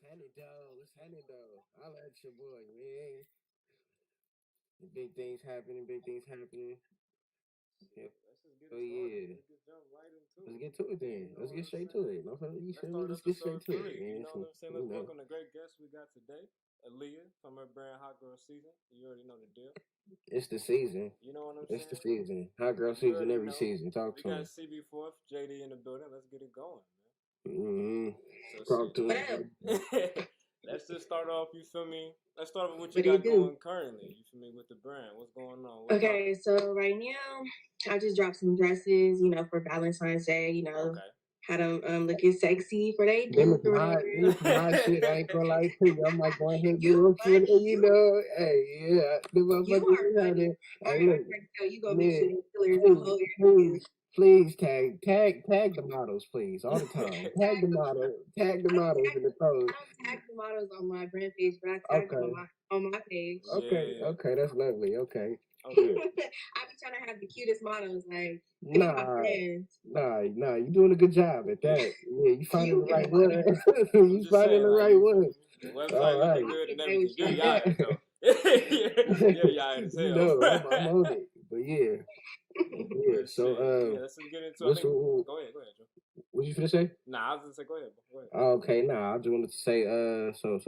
What's happening though? I'll at your boy, man. Big things happening, big things happening. Yeah. Let's just get Oh it started. yeah. Let's just jump right into Let's it. get to it then. You know Let's what get I'm straight to saying? it. No, you Let's feel me? start Let's get straight episode to it, 3. You man. know So, what I'm saying? you Let's know, welcome the great guest we got today, Aleah from her brand Hot Girl Season. You already know the deal. it's the season. You know what I'm It's the saying? season. Hot girl You season already every know. season. Talk We to me. got CB4 JD in the building. Let's get it going, man. Mm-hmm. So Talk to me. let's just start off, you feel me? Let's start with what you What do you got do? going currently, you feel me, with the brand. What's going on? What's Okay, so right now I just dropped some dresses, for Valentine's Day, Okay. had them looking sexy for they Them dude is or my, whatever. them is my shit. I ain't gonna lie to you. I'm like, go ahead, You do it for funny. you know. Hey, yeah, the You motherfuckers are out funny. there. I Hey, look, already know you gonna be man, shooting killers the whole interview. please tag the models, please, all the time. Tag the models in the post. I don't tag the models on my brand page, but I tag them on my page. Okay, that's lovely. Okay. I be trying to have the cutest models, like they be my friends. Nah, you doing a good job at that. Yeah, you finding the right one. You finding saying, the like, right one. the website All right. looking good and everything. You're Yaya, though. You're Yaya as hell. You know, I'm on it. But yeah. So let's just get into what's it. Go ahead, Joe. What you finna say? Nah, I was gonna say go ahead. Okay, I just wanted to say so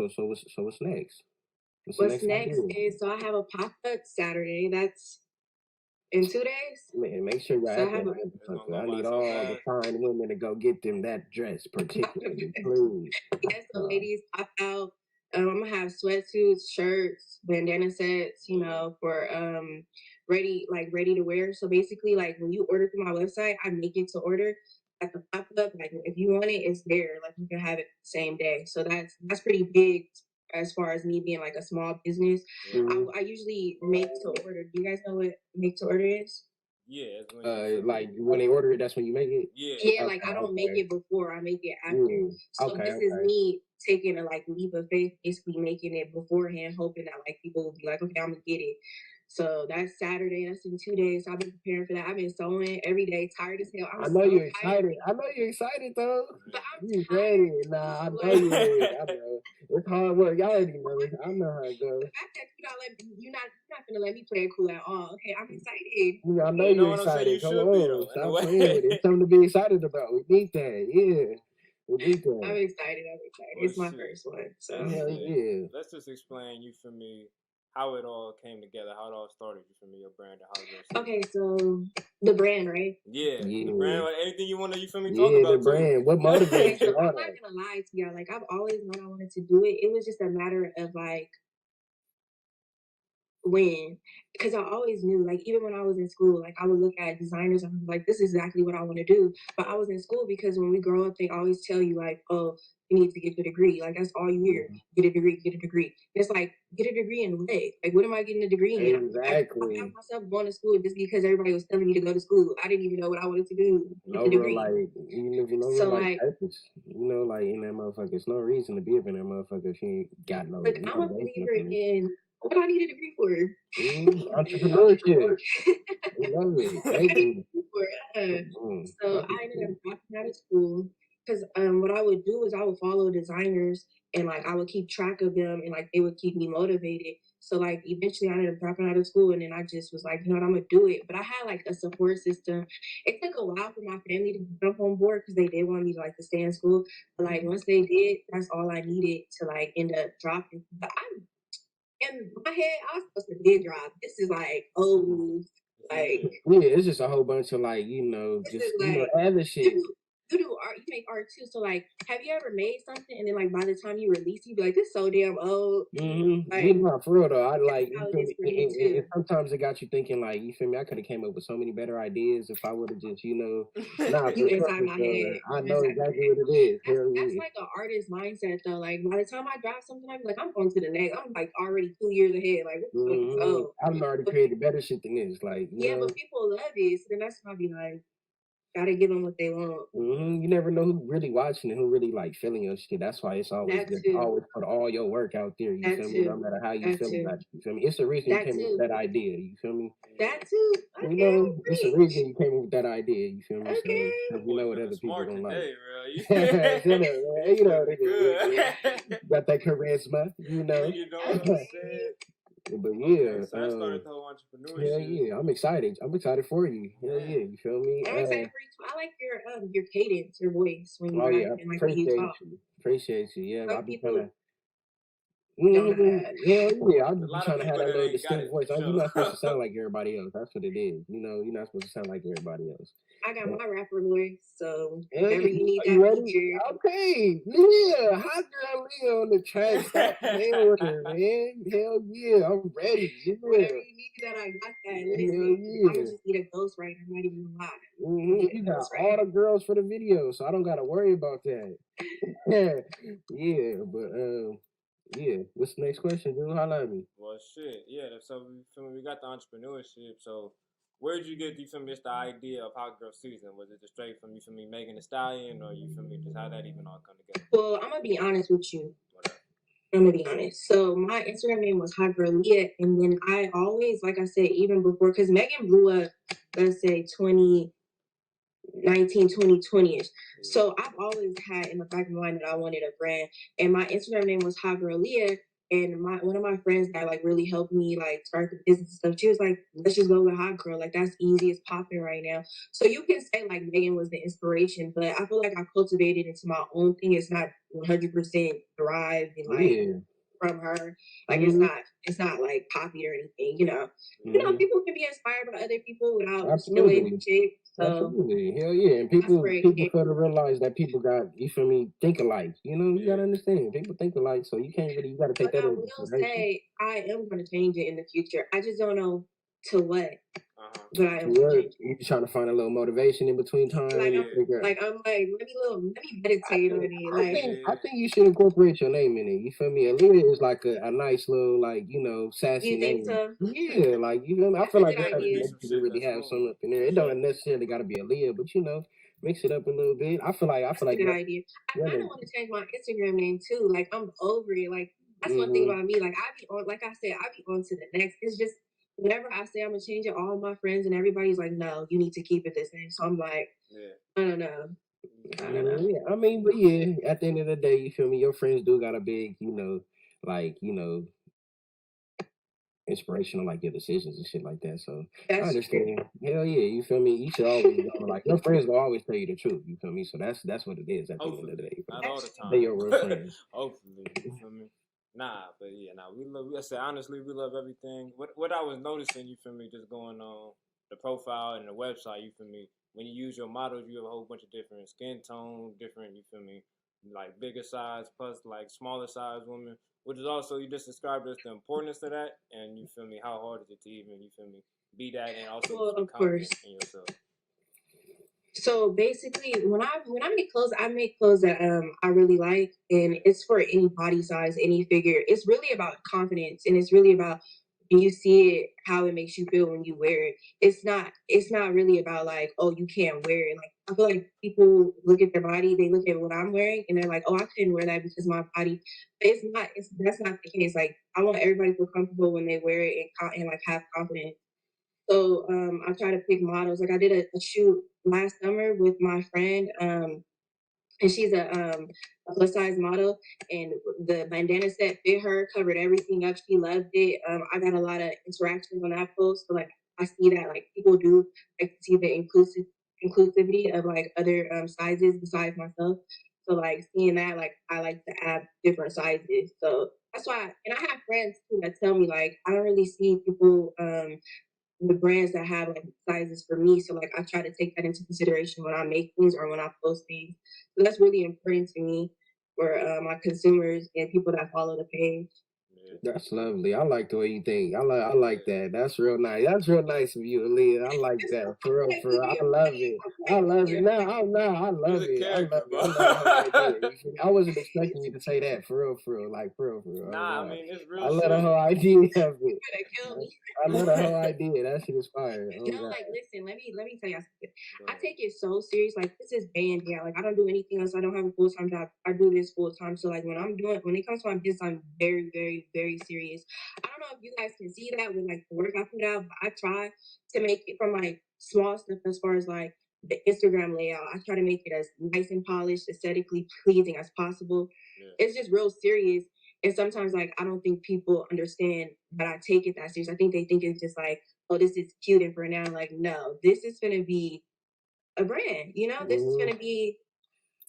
what's next? What's next is so I have a pop-up Saturday. That's in 2 days. Man, make sure y'all So I need all the fine women to go get them that dress, particularly, please. Yes, so ladies, pop out. I'm gonna have sweatsuits, shirts, bandana sets, for ready to wear. So basically, like when you order through my website, I make it to order at the pop up. Like if you want it, it's there. Like you can have it the same day. So that's pretty big as far as me being like a small business. Mm-hmm. I usually make to order. Do you guys know what make to order is? Yeah. Like when they order it, that's when you make it? Yeah, like I don't make it before, I make it after. So this is me taking a leap of faith, basically making it beforehand, hoping that people will be like, okay, I'm gonna get it. So that's Saturday, that's in 2 days. So I've been preparing for that. I've been sewing every day, tired as hell. I know you're excited. I know you're excited though. But I'm ready. Nah, I know you is. I know. It's hard work. Y'all already know it. I know how it goes. The fact that you're not gonna let me play it cool at all. Okay, I'm excited. I know you're excited. Come on, stop playing with it. It's something to be excited about. We need that. Yeah. I'm excited. It's my first one. So yeah. Let's just explain, you for me, how it all came together, how it all started, you for me, your brand, the Hot Girl Szn. Okay, so the brand, right? Yeah. The brand, anything you want to, you feel me, talk about the brand. Too. What motivates you? I'm not gonna lie to y'all. I've always known I wanted to do it. It was just a matter of when, because I always knew, even when I was in school, I would look at designers and I'm like, this is exactly what I want to do. But I was in school because when we grow up, they always tell you oh, you need to get a degree. That's all you hear. Get a degree. And it's get a degree in what? What am I getting a degree in? Exactly. I found myself going to school just because everybody was telling me to go to school. I didn't even know what I wanted to do. No real purpose. In that motherfucker, it's no reason to be up in that motherfucker if you ain't got no. But I'm a believer in what do I need a degree for? Entrepreneurship. Love it. Thank you. So I ended up dropping out of school because what I would do is I would follow designers and I would keep track of them and they would keep me motivated. So eventually I ended up dropping out of school and then I just was you know what, I'm gonna do it. But I had a support system. It took a while for my family to jump on board because they did want me to stay in school. But once they did, that's all I needed to end up dropping. But I'm in my head, I was supposed to be drop. This is it's just a whole bunch of other shit. You do art, you make art too. So have you ever made something and then by the time you release it, you be this is so damn old. For real though, and sometimes it got you thinking you feel me? I could have came up with so many better ideas if I would have just you inside my head. I know exactly what it is. That's an artist mindset though. By the time I drop something, I'm I'm going to the next. I'm already 2 years ahead. I've already created better shit than this. But people love it. So then that's why I be gotta give them what they want. You never know who really watching and who really feeling your shit. That's why it's always good to always put all your work out there. You feel me? No matter how you feel about it. You feel me? It's the reason you came up with that idea. You feel me? That too. Okay, it's the reason you came up with that idea. You feel me? Okay. So, you know what other people don't like. Shut up, man. You know what it is. got that charisma, you know. You know what I'm saying? But Okay, yeah, so that started the whole hell entrepreneurship. yeah, I'm excited. I'm excited for you. Hell Yeah. yeah, you feel me? I'm excited for you too. I like your cadence, your voice when you Oh rap yeah, and like when you talk. appreciate you. Yeah, I Some be trying people to. don't have that. Hell yeah, I A be lot of trying to have people that that little ain't got distinct it for voice. You're sure. not supposed to sound like everybody else. That's what it is. You know, you're not supposed to sound like everybody else. I got my rapper voice, so Hell whenever yeah, you need are that you ready? feature, Okay, yeah, Hot Girl Aleah on the track. Stop playing with her, man. Hell yeah, I'm ready. whenever Yeah, you need that, I got that. hell Listen, I'm gonna yeah. just need a ghostwriter. I'm not even gonna lie. I need You a got all ghostwriter. the girls for the video, so I don't gotta worry about that. Yeah, but yeah. What's the next question, dude? Holla at me. Well, shit, yeah. So we feel me, we got the entrepreneurship. So where did you get you feel me? Just the idea of Hot Girl Season? Was it just straight from you feel me Megan Thee Stallion, or you feel me? Just how that even all come together? Well, I'm gonna be honest with you. Whatever. I'm gonna be honest. So my Instagram name was Hot Girl Aleah, and then I always, like I said, even before, because Megan blew up, let's say 2019, 2020ish. So I've always had in the back of my mind that I wanted a brand, and my Instagram name was Hot Girl Aleah. And one of my friends that like really helped me like start the business and stuff, she was like, let's just go with Hot Girl. Like that's easy, it's popping right now. So you can say like Megan was the inspiration, but I feel like I cultivated into my own thing. It's not 100% derived and like Yeah. from her. Like Mhm. it's not like copied or anything, you know. Mhm. People can be inspired by other people without stealing Absolutely. shit. So Absolutely. Hell yeah. And that's people where it people came fail to from. realize that people got, you feel me, think alike. You know, you Yeah. gotta understand. People think alike, so you can't really, you gotta take But that I into will consideration. say I am gonna change it in the future. I just don't know to what, Uh-huh. but I am gonna Where change you trying to find a little motivation in between it. time and figure out. I'm like, let me meditate on it. Like I think you should incorporate your name in it. You feel me? Aaliyah is like a nice little, like, you know, sassy you think name. so? Yeah, like, you feel me? I That's feel a like good that Definitely be idea. some makes you shit really that's have smooth. something up in there. For It sure. don't necessarily gotta be Aaliyah, but you know, mix it up a little bit. I feel That's a like good idea. I kind of women. want to change my Instagram name too. Like I'm over it. Like that's one thing Mm-hmm. about me. Like I be on, like I said, I be on to the next. It's just whenever I say I'm gonna change it, all my friends and everybody's like, no, you need to keep it the same. So I'm like, Yeah. I don't know. I don't know. Yeah, I mean, but yeah, at the end of the day, you feel me? Your friends do got a big, you know, like, you know, inspirational like your decisions and shit like that. So I That's true. understand. Hell yeah, you feel me? You should always know, like your friends will always tell you the truth. You feel me? So that's what it is at the end of the Hopefully, day. You feel not me? all the That's true. They time. your real friends. Hopefully, you feel me? Nah, but yeah, nah. We love. I say honestly, we love everything. What I was noticing, you feel me? Just going on the profile and the website, you feel me? When you use your models, you have a whole bunch of different skin tone, different. You feel me? Like bigger size plus like smaller size women, which is also you just described as the importance of that, and you feel me? How hard is it to even you feel me? Be that and also Well, just be of course. confident in yourself. So basically, when I make clothes that I really like, and it's for any body size, any figure. It's really about confidence, and it's really about when you see it, how it makes you feel when you wear it. It's not really about like, oh, you can't wear it. Like I feel like people look at their body, they look at what I'm wearing, and they're like, oh, I couldn't wear that because my body. But it's not. That's not the case. Like I want everybody to feel comfortable when they wear it and like have confidence. So I try to pick models. Like I did a shoot last summer with my friend, and she's a plus size model, and the bandana set fit her, covered everything up. She loved it. I got a lot of interactions on that post, so like I see that like people do like to see the inclusivity of like other sizes besides myself. So like seeing that, like I like to add different sizes. So that's why, and I have friends too that tell me like I don't really see people the brands that have like sizes for me. So like I try to take that into consideration when I make things or when I post things. So that's really important to me for my consumers and people that follow the page. Yeah. That's lovely. I like the way you think. I like Yeah. that. That's real nice. That's real nice of you, Aaliyah. I like It's that. not For real, like for real. I love it. I like love me. it. I He's love a it. I character, love it. bro. I love the whole idea. You feel me? I wasn't expecting you to say that. For real. Like, for real. Oh, Nah, I God. mean it's I real love the shit. whole idea of it. You're gonna kill me. I love the whole idea. That shit is fire. Oh, No, God. like listen, let me tell you something. I But, take it so serious. Like this is band, yeah. Like I don't do anything else. I don't have a full time job. I do this full time. So like when it comes to my business, I'm very, very, very serious. I don't know if you guys can see that with like the work I put out, but I try to make it from like small stuff as far as like the Instagram layout. I try to make it as nice and polished, aesthetically pleasing as possible. Yeah. It's just real serious. And sometimes, like, I don't think people understand that I take it that serious. I think they think it's just like, oh, this is cute and for now. Like, no, this is going to be a brand, you know? This is going to be.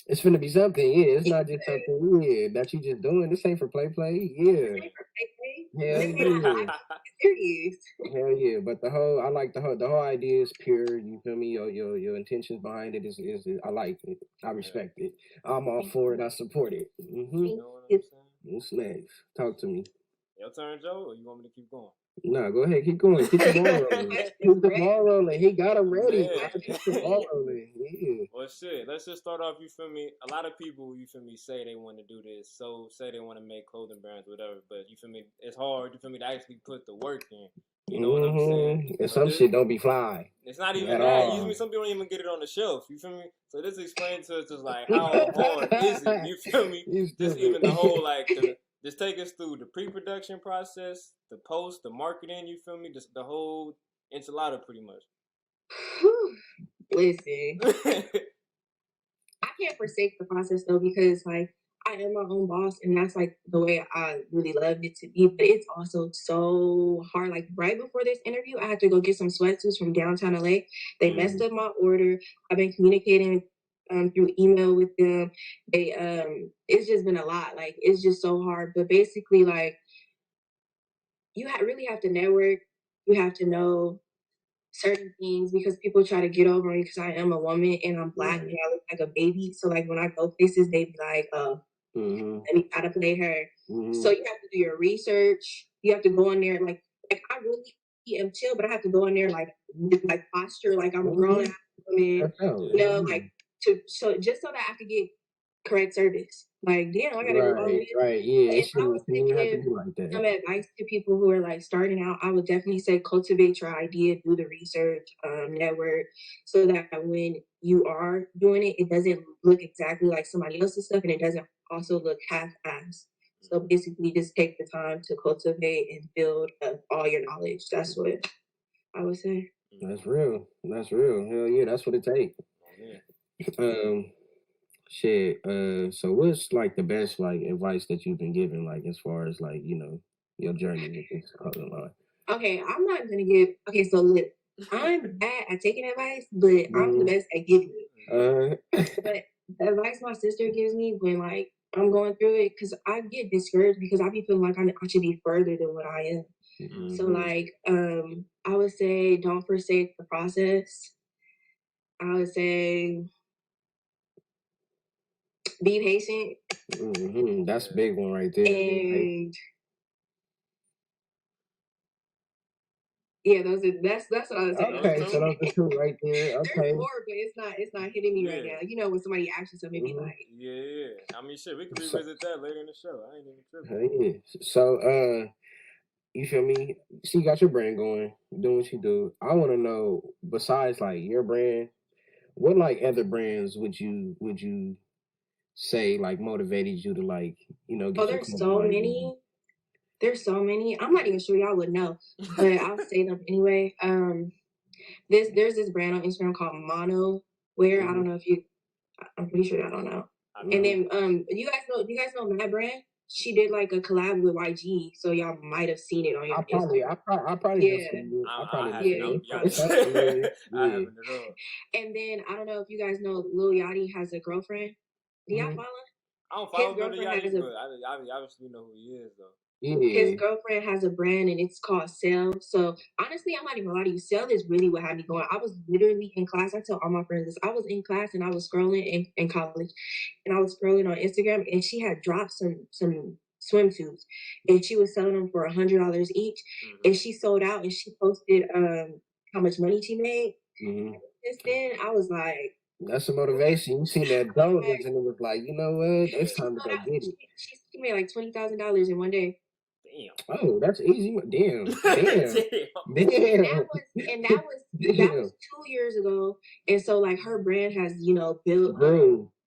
It's gonna be something, yeah. It's not just something, yeah, that you just doing. This ain't for play, yeah. Hell yeah. Serious. Hell yeah. But I like the whole idea is pure. You feel me? Your intentions behind it is I like it. I respect it. I'm all for it. I support it. Mm-hmm. You know what I'm saying? What's next? Talk to me. Your turn, Joe, or you want me to keep going? No, go ahead. Keep going. Keep the ball rolling. Keep the ball rolling. He got him ready. Yeah. Keep the ball rolling. Yeah. Well, shit. Let's just start off. You feel me? A lot of people, you feel me, say they want to do this. So say they want to make clothing brands, whatever. But you feel me? It's hard. You feel me to actually put the work in. You know what I'm saying? And some shit don't be fly. It's not even that. Usually, some people don't even get it on the shelf. You feel me? So this explains to us just like how hard is it? You feel me? Just even the whole like. Just take us through the pre-production process, the post, the marketing, you feel me? Just the whole enchilada pretty much. Listen. I can't forsake the process though, because like I am my own boss and that's like the way I really loved it to be. But it's also so hard. Like right before this interview, I had to go get some sweatsuits from downtown LA. They messed up my order. I've been communicating through email with them. It's just been a lot. Like it's just so hard. But basically, like you really have to network. You have to know certain things because people try to get over me because I am a woman and I'm Black and I look like a baby. So like when I go places, they be like, let me try to play her. So you have to do your research. You have to go in there like I really am chill, but I have to go in there like with like posture, like I'm a grown ass woman, you know, like just so that I could get correct service. Like, damn, I gotta do all this. Right, yeah. If I was to give some advice to people who are like starting out, I would definitely say cultivate your idea, do the research, network, so that when you are doing it, it doesn't look exactly like somebody else's stuff and it doesn't also look half-assed. So basically just take the time to cultivate and build up all your knowledge. That's what I would say. That's real. That's real. Hell yeah, that's what it takes. Shit. So what's like the best like advice that you've been given, like as far as like, you know, your journey with this clothing line? Okay, I'm not gonna give so look, I'm bad at taking advice, but I'm the best at giving it. But the advice my sister gives me when like I'm going through it, because I get discouraged because I be feeling like I should be further than what I am. So like I would say don't forsake the process. I would say be patient. That's a big one right there. And yeah, that's what I was saying. Okay, so those are two right there. Okay. There's more, but it's not hitting me right now. You know, when somebody asks you something, maybe like yeah. I mean, shit, we can revisit that later in the show. I ain't even tripping. Yeah. So you feel me? So you got your brand going, doing what you do. I want to know, besides like your brand, what like other brands would you say like motivated you to like, you know, get there's so many. There's so many. I'm not even sure y'all would know, but I'll say them anyway. There's this brand on Instagram called Mono Wear. I don't know if I'm pretty sure y'all don't know. And then you guys know that brand? She did like a collab with YG, so y'all might have seen it on your Instagram. I probably yeah. And then I don't know if you guys know Lil Yachty has a girlfriend. Do y'all follow? I don't follow Lil Yachty, but I obviously know who he is though. His girlfriend has a brand and it's called Sell. So honestly, I'm not even lying to you. Sell is really what had me going. I was literally in class. I tell all my friends this. I was in class and I was scrolling in college, and I was scrolling on Instagram, and she had dropped some swimsuits, and she was selling them for $100 each, and she sold out. And she posted how much money she made. Since then, I was like, that's a motivation. You seen that donuts and it was like, you know what? It's time to go get it. She made like $20,000 in one day. Damn. Oh, that's easy. Damn. And that was 2 years ago. And so like her brand has, you know,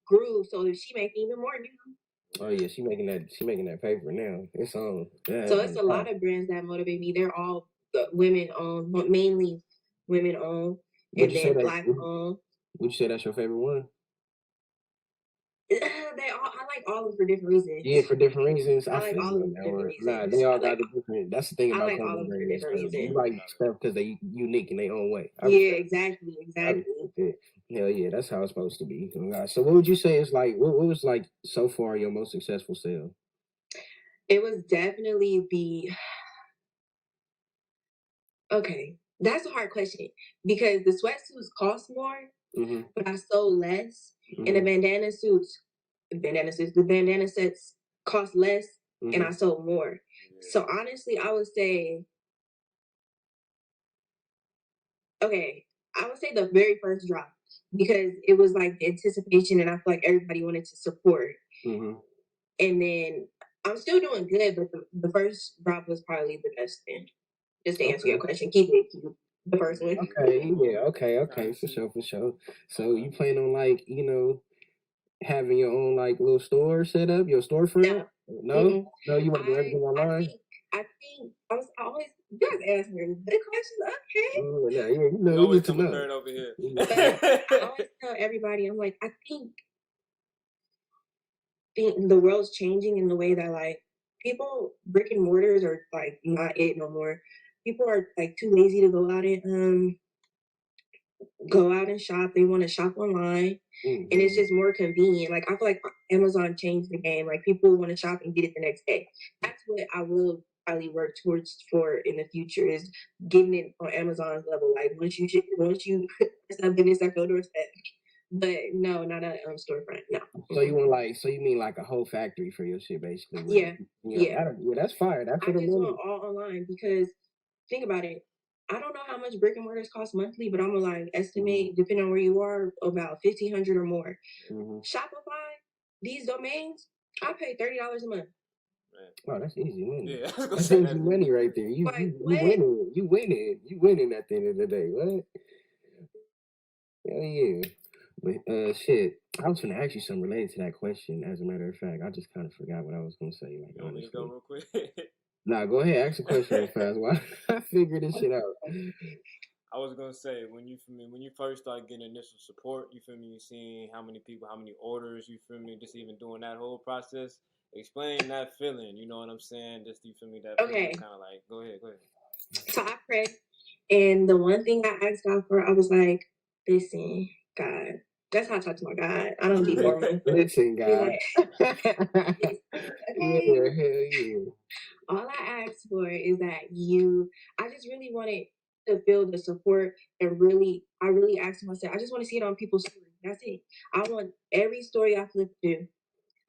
grew. So she making even more now. Oh yeah, she making that paper now. It's on. Yeah, so it's a lot of brands that motivate me. They're all women owned, mainly women owned, and then Black owned. Would you say that's your favorite one? I like all of them for different reasons. Yeah, for different reasons. I I like feel all of you them on for that different one. Nah, they reasons. all got the different. That's the thing I about like all of clothing them for brands. different You reasons. like stuff because they unique in their own way. I Yeah, respect. exactly, I exactly. respect it. Hell yeah, that's how it's supposed to be. Oh, God. So, what would you say is like? What was like so far your most successful sale? It was definitely the okay. That's a hard question because the sweatsuits cost more, Mm-hmm. but I sold less, and Mm-hmm. the bandana sets cost less, and Mm-hmm. I sold more. Yeah. So honestly, I would say the very first drop because it was like the anticipation, and I feel like everybody wanted to support. Mm-hmm. And then I'm still doing good, but the first drop was probably the best thing. Just to answer your Okay. question, keep the first one. Okay. Yeah. Okay. Nah, Okay. For see. sure. For sure. So Okay. you plan on like having your own like little store set up, your storefront? No, No. mm-mm. No. You want to do I everything I online? think I always you guys ask me good questions, okay? Nah, yeah, We we always need to come know. prepared over here. But I always tell everybody, I'm like, I think the world's changing in the way that like people brick and mortars are like not it no more. People are like too lazy to go out and shop. They want to shop online, and it's Mm-hmm. just more convenient. Like I feel like Amazon changed the game. Like people want to shop and get it the next day. That's what I will probably work towards for in the future is getting it on Amazon's level. Like once you something it's like your doorstep. But no, not a storefront. No. So you Mm-mm. want like, so you mean like a whole factory for your shit, basically? Where Yeah, yeah. that's fire. That's I for the just money. want all online because think about it. I don't know how much brick and mortars cost monthly, but I'm gonna like Mm-hmm. estimate, depending on where you are, about 1,500 or more. Mm-hmm. Shopify, these domains, I pay $30 a month. Man. Oh, that's easy money. Yeah, I was gonna That's say easy that's money easy. right there. You Like you you what? winning. You winning. You winning at the end of the day. What? Hell yeah. But shit, I was gonna ask you something related to that question. As a matter of fact, I just kind of forgot what I was gonna say. Like You want me to go honestly, real quick? nah, go ahead. Ask the question real fast. Why I figure this shit out. I was gonna say when you first started getting initial support, you feel me, you seeing how many people, how many orders, you feel me, just even doing that whole process. Explain that feeling, you know what I'm saying? Just you feel me, that feeling Okay, kind of like, go ahead, go ahead. so I prayed, and the one thing I asked God for, I was like, listen, God. That's how I talk to my God. I don't be formal. Listen, Be God. like, listen, Yeah, okay? hell yeah. All I asked for is that I just really wanted to feel the support and I really asked myself, I just want to see it on people's stories. That's it. I want every story I flip through,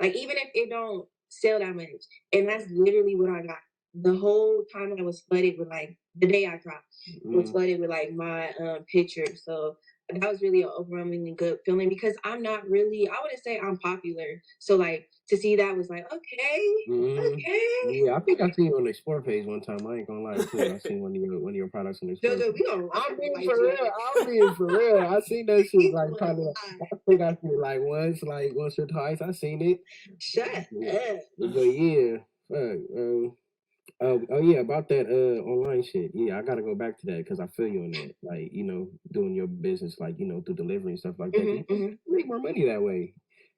like even if it don't sell that much. And that's literally what I got. The whole time I was flooded with like the day I dropped was Mm, flooded with like my pictures. So that was really an overwhelmingly good feeling because I'm not really I wouldn't say I'm popular. So like to see that was like, okay, mm. okay. Yeah, I think I seen you on the Explore page one time. I ain't gonna lie too. I seen one of your products on the Explore Jojo, page. we gonna I'm ride being like for real. Jojo. I'm being for real. I seen that shit He's like gonna probably. ride. I think I seen it like once or twice. I seen it. Shut Yeah. up. But yeah, fuck. Oh yeah, about that online shit. Yeah, I gotta go back to that because I feel you on that. Like doing your business like through delivery and stuff like that. 'Cause Hmm, hmm. you make more money that way.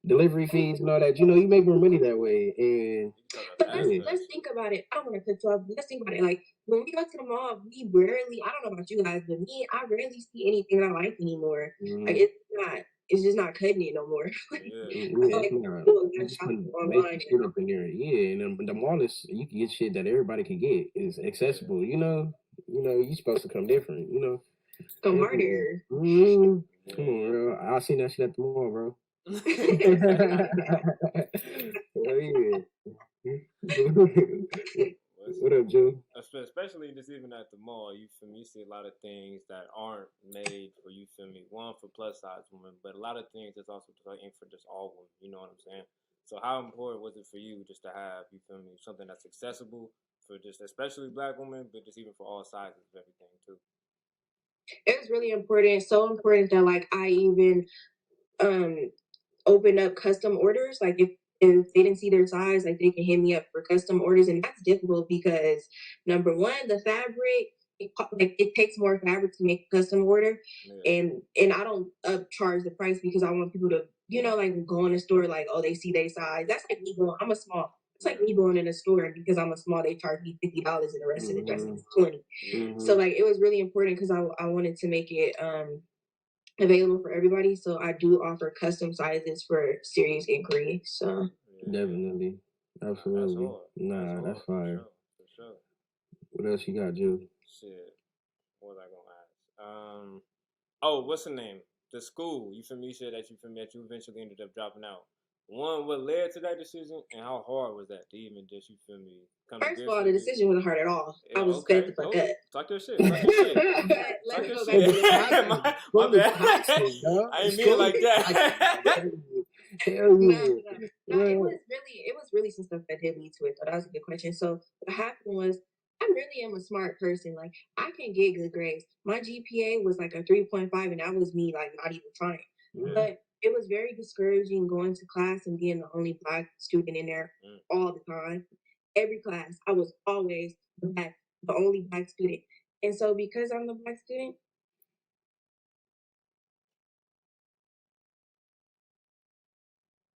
Delivery fees and all that. You make more money that way. And You can talk But about let's yeah. let's advertising. think about it. I don't want to cut you off. But let's think about it. Like when we go to the mall, we rarely. I don't know about you guys, but me, I rarely see anything I like anymore. Like Mm-hmm. it's not. It's just not cutting it no more. Yeah. I Yeah, feel it's like not. people do a lot You of just shopping put basic online shit now. up in there. Yeah, and then the mall is you can get shit that everybody can get. It's Yeah. accessible. You supposed to come different. Come Yeah. harder. Come on, Yeah. bro. I seen that shit at the mall, bro. Hell yeah. What's What up, Joe? especially just even at the mall, you feel me? You see a lot of things that aren't made for you feel me. One for plus size women, but a lot of things that's also just like aimed for just all women. You know what I'm saying? So how important was it for you just to have you feel me something that's accessible for just especially black women, but just even for all sizes of everything too. It was really important. So important that like I even um open up custom orders. Like if they didn't see their size, like they can hit me up for custom orders, and that's difficult because number one, the fabric. it takes more fabric to make a custom order, Yeah. and I don't charge the price because I want people to like go in the store like, oh, they see their size. That's like me going. I'm a small. It's like me going in a store and because I'm a small, they charge me $50 and the rest of the dress is 20. So like it was really important because I wanted to make it available for everybody. So I do offer custom sizes for serious inquiry. So Definitely. Absolutely. Nah, that's fire. For sure. What else you got, Jill? Shit. What was I gonna ask? Oh, what's the name? The school. You feel me? You said that that you eventually ended up dropping out. One, what led to that decision, and how hard was that to even just, you feel me? First of all, the decision wasn't hard at all. Yeah, I was fed the fuck up. Talk your shit. Talk your shit. Let me go back to the My bad. I ain't mean it like that. No, it was really some stuff that did lead to it. So that was a good question. So what happened was I really am a smart person. Like I can get good grades. My GPA was like a 3.5, and that was me like not even trying. But it was very discouraging going to class and being the only Black student in there all the time. Every class, I was always the only Black student. And so because I'm the Black student,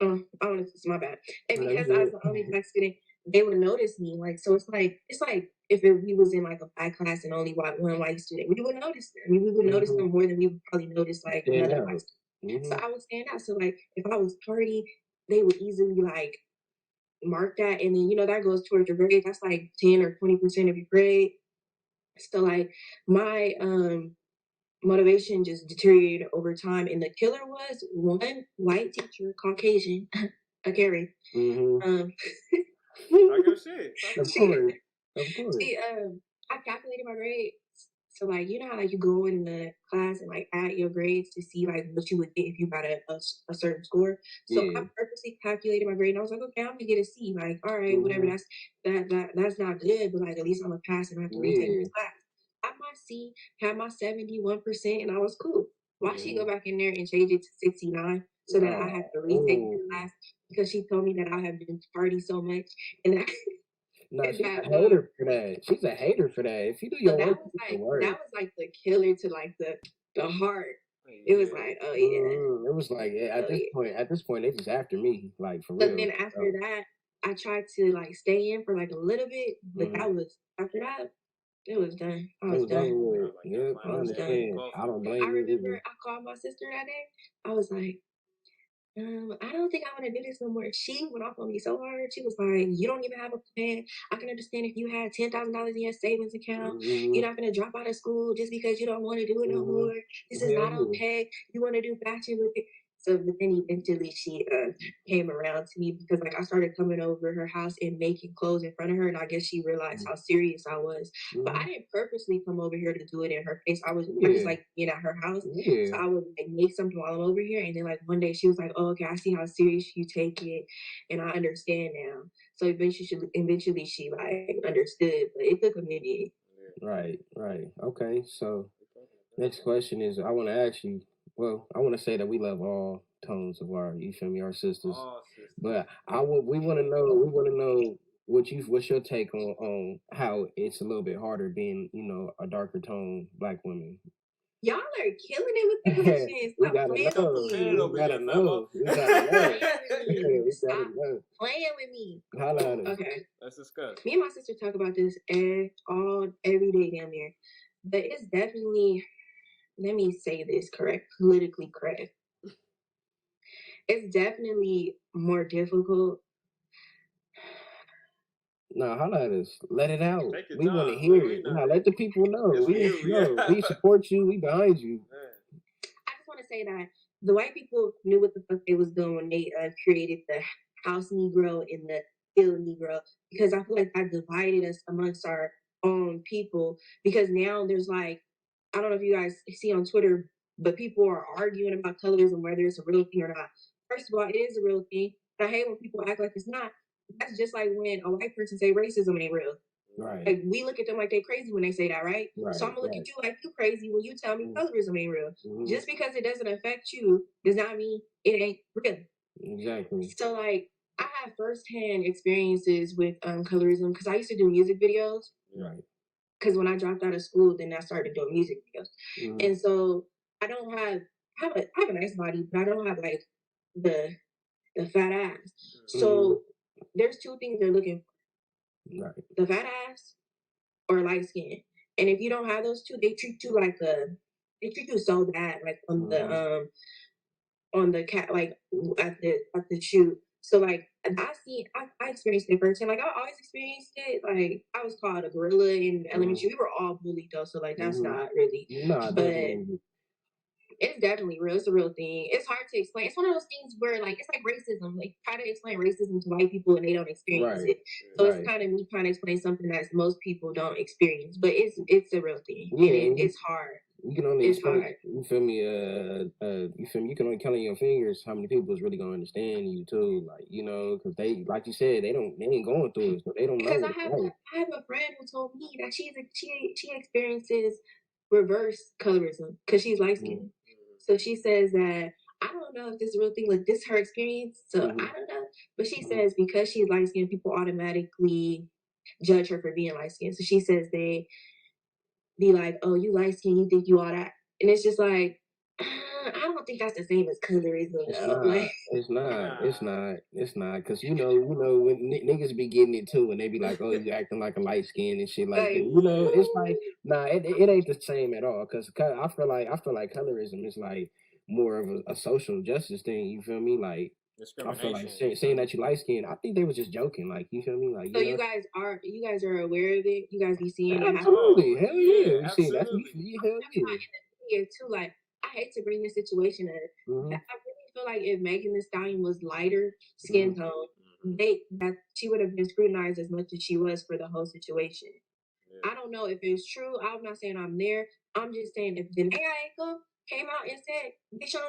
it's my bad. And because I was the only Black student, they would notice me. Like, so it's like if we was in like a Black class and only one white student, we would notice them. I mean, we would notice them more than we would probably notice like another Black student. So I would stand out. So like if I was tardy, they would easily like mark that, and then that goes towards your grade. That's like 10 or 20% of your grade. So like my motivation just deteriorated over time, and the killer was one white teacher, Caucasian, a Carrie. Talk your shit. Of course. She I calculated my grade. So like how like you go in the class and like add your grades to see like what you would get if you got a certain score. So I purposely calculated my grade and I was like, okay, I'm gonna get a C. Like, all right, whatever. That's not good, but like at least I'm gonna pass and I have to retake this class. I had my C, had my 71%, and I was cool. Why she go back in there and change it to 69 so that I have to retake the class because she told me that I have been party so much and that. No, she's a hater for that. She's a hater for that. If you do your work, that was like the killer to like the heart. It was like, oh yeah. It was like at this point, they just after me, like for real. But then after that, I tried to like stay in for like a little bit, but that was after that. It was done. I was done. Yeah, I understand. I don't blame you. I remember I called my sister that day. I was like, I don't think I want to do this no more. She went off on me so hard. She was like, you don't even have a plan. I can understand if you had $10,000 in your savings account. You're not going to drop out of school just because you don't want to do it no more. This is not okay. You want to do fashion with it. So, but then eventually she came around to me because like I started coming over her house and making clothes in front of her, and I guess she realized how serious I was. But I didn't purposely come over here to do it in her face. I just like being at her house. So I would like make something while I'm over here, and then like one day she was like, "Oh, okay, I see how serious you take it, and I understand now." So eventually she like understood, but it took a minute. Right. Okay, so next question is I want to ask you. Well, I want to say that we love all tones of our, you feel me, our sisters. But we want to know what's your take on how it's a little bit harder being, a darker tone Black woman. Y'all are killing it with the questions. We gotta know. We gotta know. Stop playing with me. Okay. Let's discuss. Me and my sister talk about this every day down there. But it's definitely, let me say this politically correct. It's definitely more difficult. No, holla at us. Let it out. We want to hear it. No, let the people know. We support you. We behind you. I just want to say that the white people knew what the fuck they was doing when they created the house Negro and the field Negro, because I feel like that divided us amongst our own people. Because now there's like, I don't know if you guys see on Twitter, but people are arguing about colorism, whether it's a real thing or not. First of all, it is a real thing. I hate when people act like it's not. That's just like when a white person say racism ain't real. Right. Like we look at them like they crazy when they say that, right? So I'm gonna look at you like you crazy when you tell me colorism ain't real. Just because it doesn't affect you does not mean it ain't real. Exactly. So like I have firsthand experiences with colorism because I used to do music videos. Right. because when I dropped out of school, then I started doing music videos, and so I don't I have a nice body, but I don't have like the fat ass. So there's two things they're looking for: Right. the fat ass or light skin. And if you don't have those two, they treat you like they treat you so bad, like on the cat, like at the shoot. So like I experienced it firsthand. Like I always experienced it. Like I was called a gorilla in elementary. We were all bullied though, so like that's not really. Nah, But definitely. it's definitely real. It's a real thing. It's hard to explain. It's one of those things where like it's like racism. Like try to explain racism to white people and they don't experience Right. it. So Right. it's kind of me trying to explain something that most people don't experience. But it's a real thing. Yeah, And it's hard. You can only It's explain. hard. You feel me? You feel me? You can only count on your fingers how many people is really gonna understand you too. Like because they, like you said, they ain't going through it, so they don't know Because what it's like. I have a friend who told me that she experiences reverse colorism because she's light skinned. So she says that I don't know if this is a real thing, like this her experience. So I don't know. But she says because she's light skinned, people automatically judge her for being light skinned. So she says they be like, "Oh, you light skinned, you think you all that," and it's just like I don't think that's the same as colorism. It's Though. not. Like It's not. It's not. It's not. Because when niggas be getting it too, and they be like, "Oh, you acting like a light skin and shit like that." It's like, nah, it ain't the same at all. Because I feel like colorism is like more of a social justice thing. You feel me? Like I feel like saying that you light skinned. I think they was just joking. Like you feel me? Like so you guys are aware of it. You guys be seeing it happen. Absolutely, hell yeah. You see, that's absolutely. hell yeah. In the media too. Like I hate to bring this situation up. I really feel like if Megan Thee Stallion was lighter skin tone, that she would have been scrutinized as much as she was for the whole situation. I don't know if it's true. I'm not saying I'm there. I'm just saying if the Ankle came out and said they shot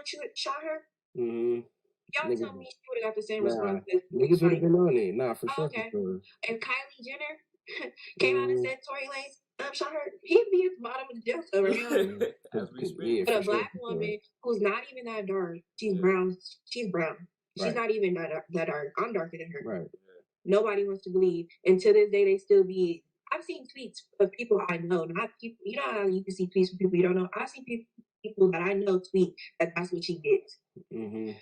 her, y'all tell me she would have got the same response. Niggas would have been on it. Nah, for sure. Okay. For sure. If Kylie Jenner came out and said Tory Lanez shot her, he'd be at the bottom of the jail cell right now. As we speak. But a black woman who's not even that dark, she's brown. She's brown. She's not even that dark. I'm darker than her. Right. Nobody wants to believe. And to this day, they still be. I've seen tweets of people I know, not people. You know how you can see tweets from people you don't know. I've seen people that I know tweet that that's what she did. I'm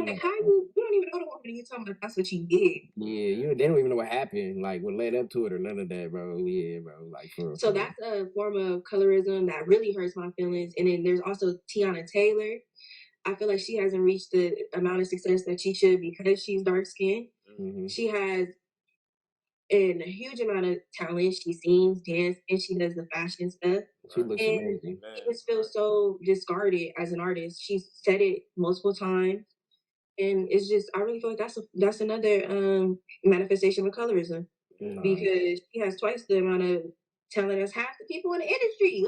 like, how you don't even know the woman you talking about that's what she did. Yeah, they don't even know what happened, like what led up to it or none of that, bro. Yeah, bro. Like so that's a form of colorism that really hurts my feelings. And then there's also Tiana Taylor. I feel like she hasn't reached the amount of success that she should because she's dark skinned. She has a huge amount of talent. She sings, dances, and she does the fashion stuff. She looks amazing. She just feels so discarded as an artist. She's said it multiple times. And it's just, I really feel like that's another manifestation of colorism because she has twice the amount of talent as half the people in the industry.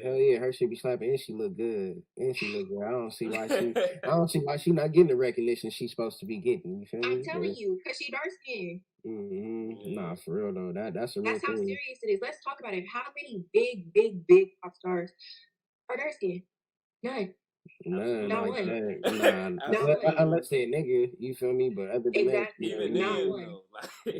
Hell yeah, her shit be slapping and she look good. I don't see why she not getting the recognition she's supposed to be getting. You feel me? I'm telling you, because she dark skinned. Nah, for real though, that's a real That's how thing. serious it is. Let's talk about it. How many big pop stars are dark skinned? None. None Not like one. that. Unless they're a nigga, you feel me? But other than exactly. that, not one.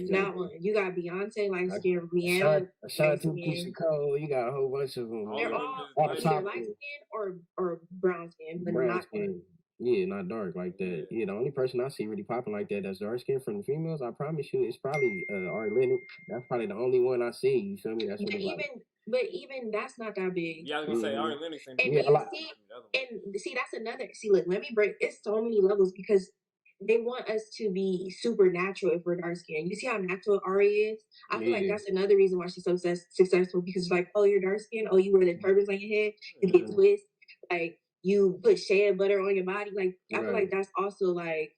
Not one. You got Beyonce, light skin, Rihanna, Ashanti, Cole. You got a whole bunch of them. They're all either light skin or brown skin, but not skin. Yeah, not dark like that. Yeah, the only person I see really popping like that's dark skin from the females, I promise you, it's probably Ari Lennox. That's probably the only one I see. You feel me? That's what but even that's not that big. Yeah, I was gonna say Ari Lennox. And see, that's another. See, look, let me break. It's so many levels because they want us to be supernatural if we're dark skinned. You see how natural Ari is? I feel like that's another reason why she's so successful because like, oh, you're dark skinned. Oh, you wear the turbans on your head. You get twists. Like you put shea butter on your body. Like I feel like that's also like.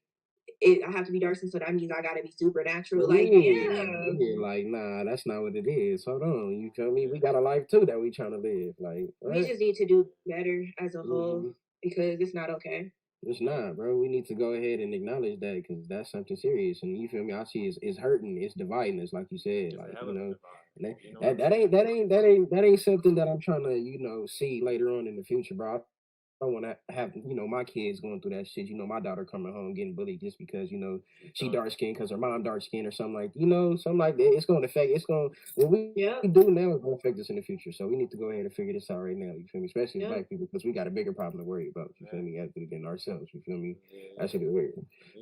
I have to be dark skinned, so that means I gotta be supernatural. Like, like, nah, that's not what it is. Hold on, you feel me? We got a life too that we trying to live. Like, we just need to do better as a whole because it's not okay. It's not, bro. We need to go ahead and acknowledge that because that's something serious. And you feel me? I see it's hurting, it's dividing us, like you said. Like, that ain't something that I'm trying to, see later on in the future, bro. don't want to have my kids going through that shit. My daughter coming home getting bullied just because she dark skinned because her mom dark skinned or something like something like that. It's going to affect. It's going what we Yeah. do now is going to affect us in the future. So we need to go ahead and figure this out right now. You feel me? Especially as Yeah. Black people because we got a bigger problem to worry about. You feel me? Than ourselves. You feel me? Yeah. That shit is weird.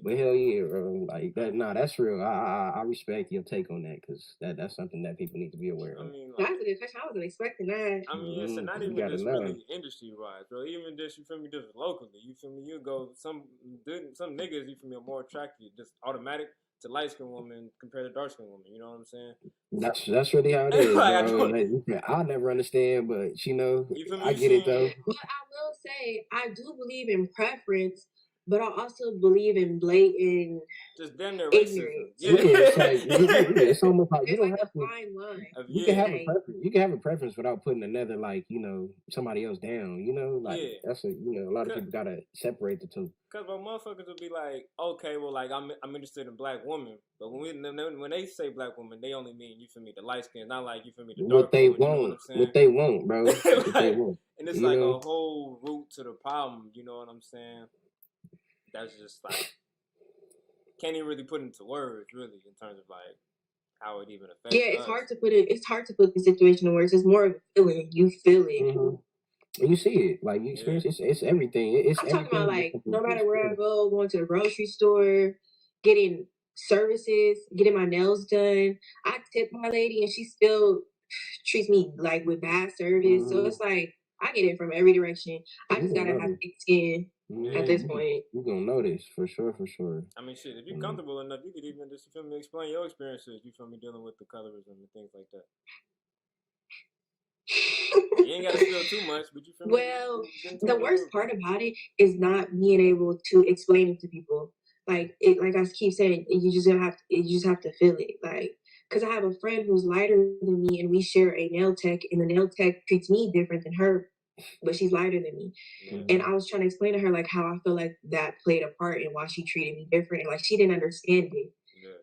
But hell yeah, bro. Like that. Nah, that's real. I respect your take on that because that's something that people need to be aware I of. mean, That's a good question. I wasn't expecting that. I mean, it's not You even gotta just know. really industry wise, bro. Even just you feel me, just locally. You feel me? You go some niggas you feel me are more attracted, just automatic to light skinned women compared to dark skinned women. You know what I'm saying? That's really how it is, Like, bro. I'll never understand, but you feel me? I get it though. But I will say I do believe in preference, but I also believe in blatant just damn near ignorance. racism. Yeah, it's like it's almost like you It's don't like have a to. fine line. You can have a Like, preference. You can have a preference without putting another somebody else down. Like Yeah. that's a lot of people gotta separate the two. Cause my motherfuckers will be like, okay, well, like I'm interested in black women, but when they say black woman, they only mean you feel me the light skin, not like you feel me the dark What they woman. You know what I'm want, saying? what they want, bro. What they Like, want. and it's You like know? a whole root to the problem. You know what I'm saying? That's just like can't even really put into words, really, in terms of like how it even affects. yeah, it's us. hard to put it. It's hard to put the situation in words. It's more of a feeling. You feel it. And you see it, like you experience. It's everything. It's I'm talking everything. about like no matter where I go, going to the grocery store, getting services, getting my nails done. I tip my lady, and she still treats me like with bad service. So it's like I get it from every direction. I just gotta have thick skin at this point. You're gonna notice for sure. I mean, shit. If you're comfortable enough, you could even just you feel me explain your experiences. You feel me dealing with the colorism and things like that. You ain't gotta spill too much, but you feel me? Well, the worst part about it is not being able to explain it to people. Like I keep saying, you just have to feel it. Like, cause I have a friend who's lighter than me, and we share a nail tech, and the nail tech treats me different than her, but she's lighter than me. And I was trying to explain to her like how I feel like that played a part in why she treated me different, and like she didn't understand it.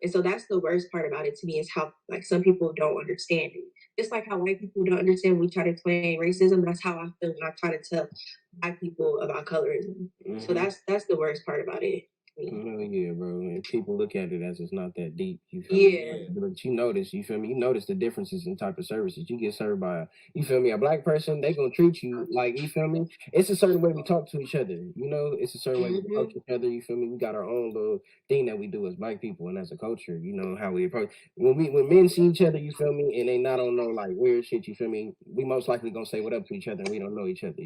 And so that's the worst part about it to me is how like some people don't understand it. Just like how white people don't understand when we try to explain racism, that's how I feel when I try to tell black people about colorism. So that's the worst part about it. Oh yeah, bro. And people look at it as it's not that deep. You feel me? But you notice, you feel me? You notice the differences in type of services. You get served by you feel me, a black person, they gonna treat you like you feel me? It's a certain way we talk to each other, it's a certain way we approach each other, you feel me? We got our own little thing that we do as black people and as a culture, how we approach when men see each other, you feel me, and they not on no like weird shit, you feel me? We most likely gonna say what up to each other and we don't know each other,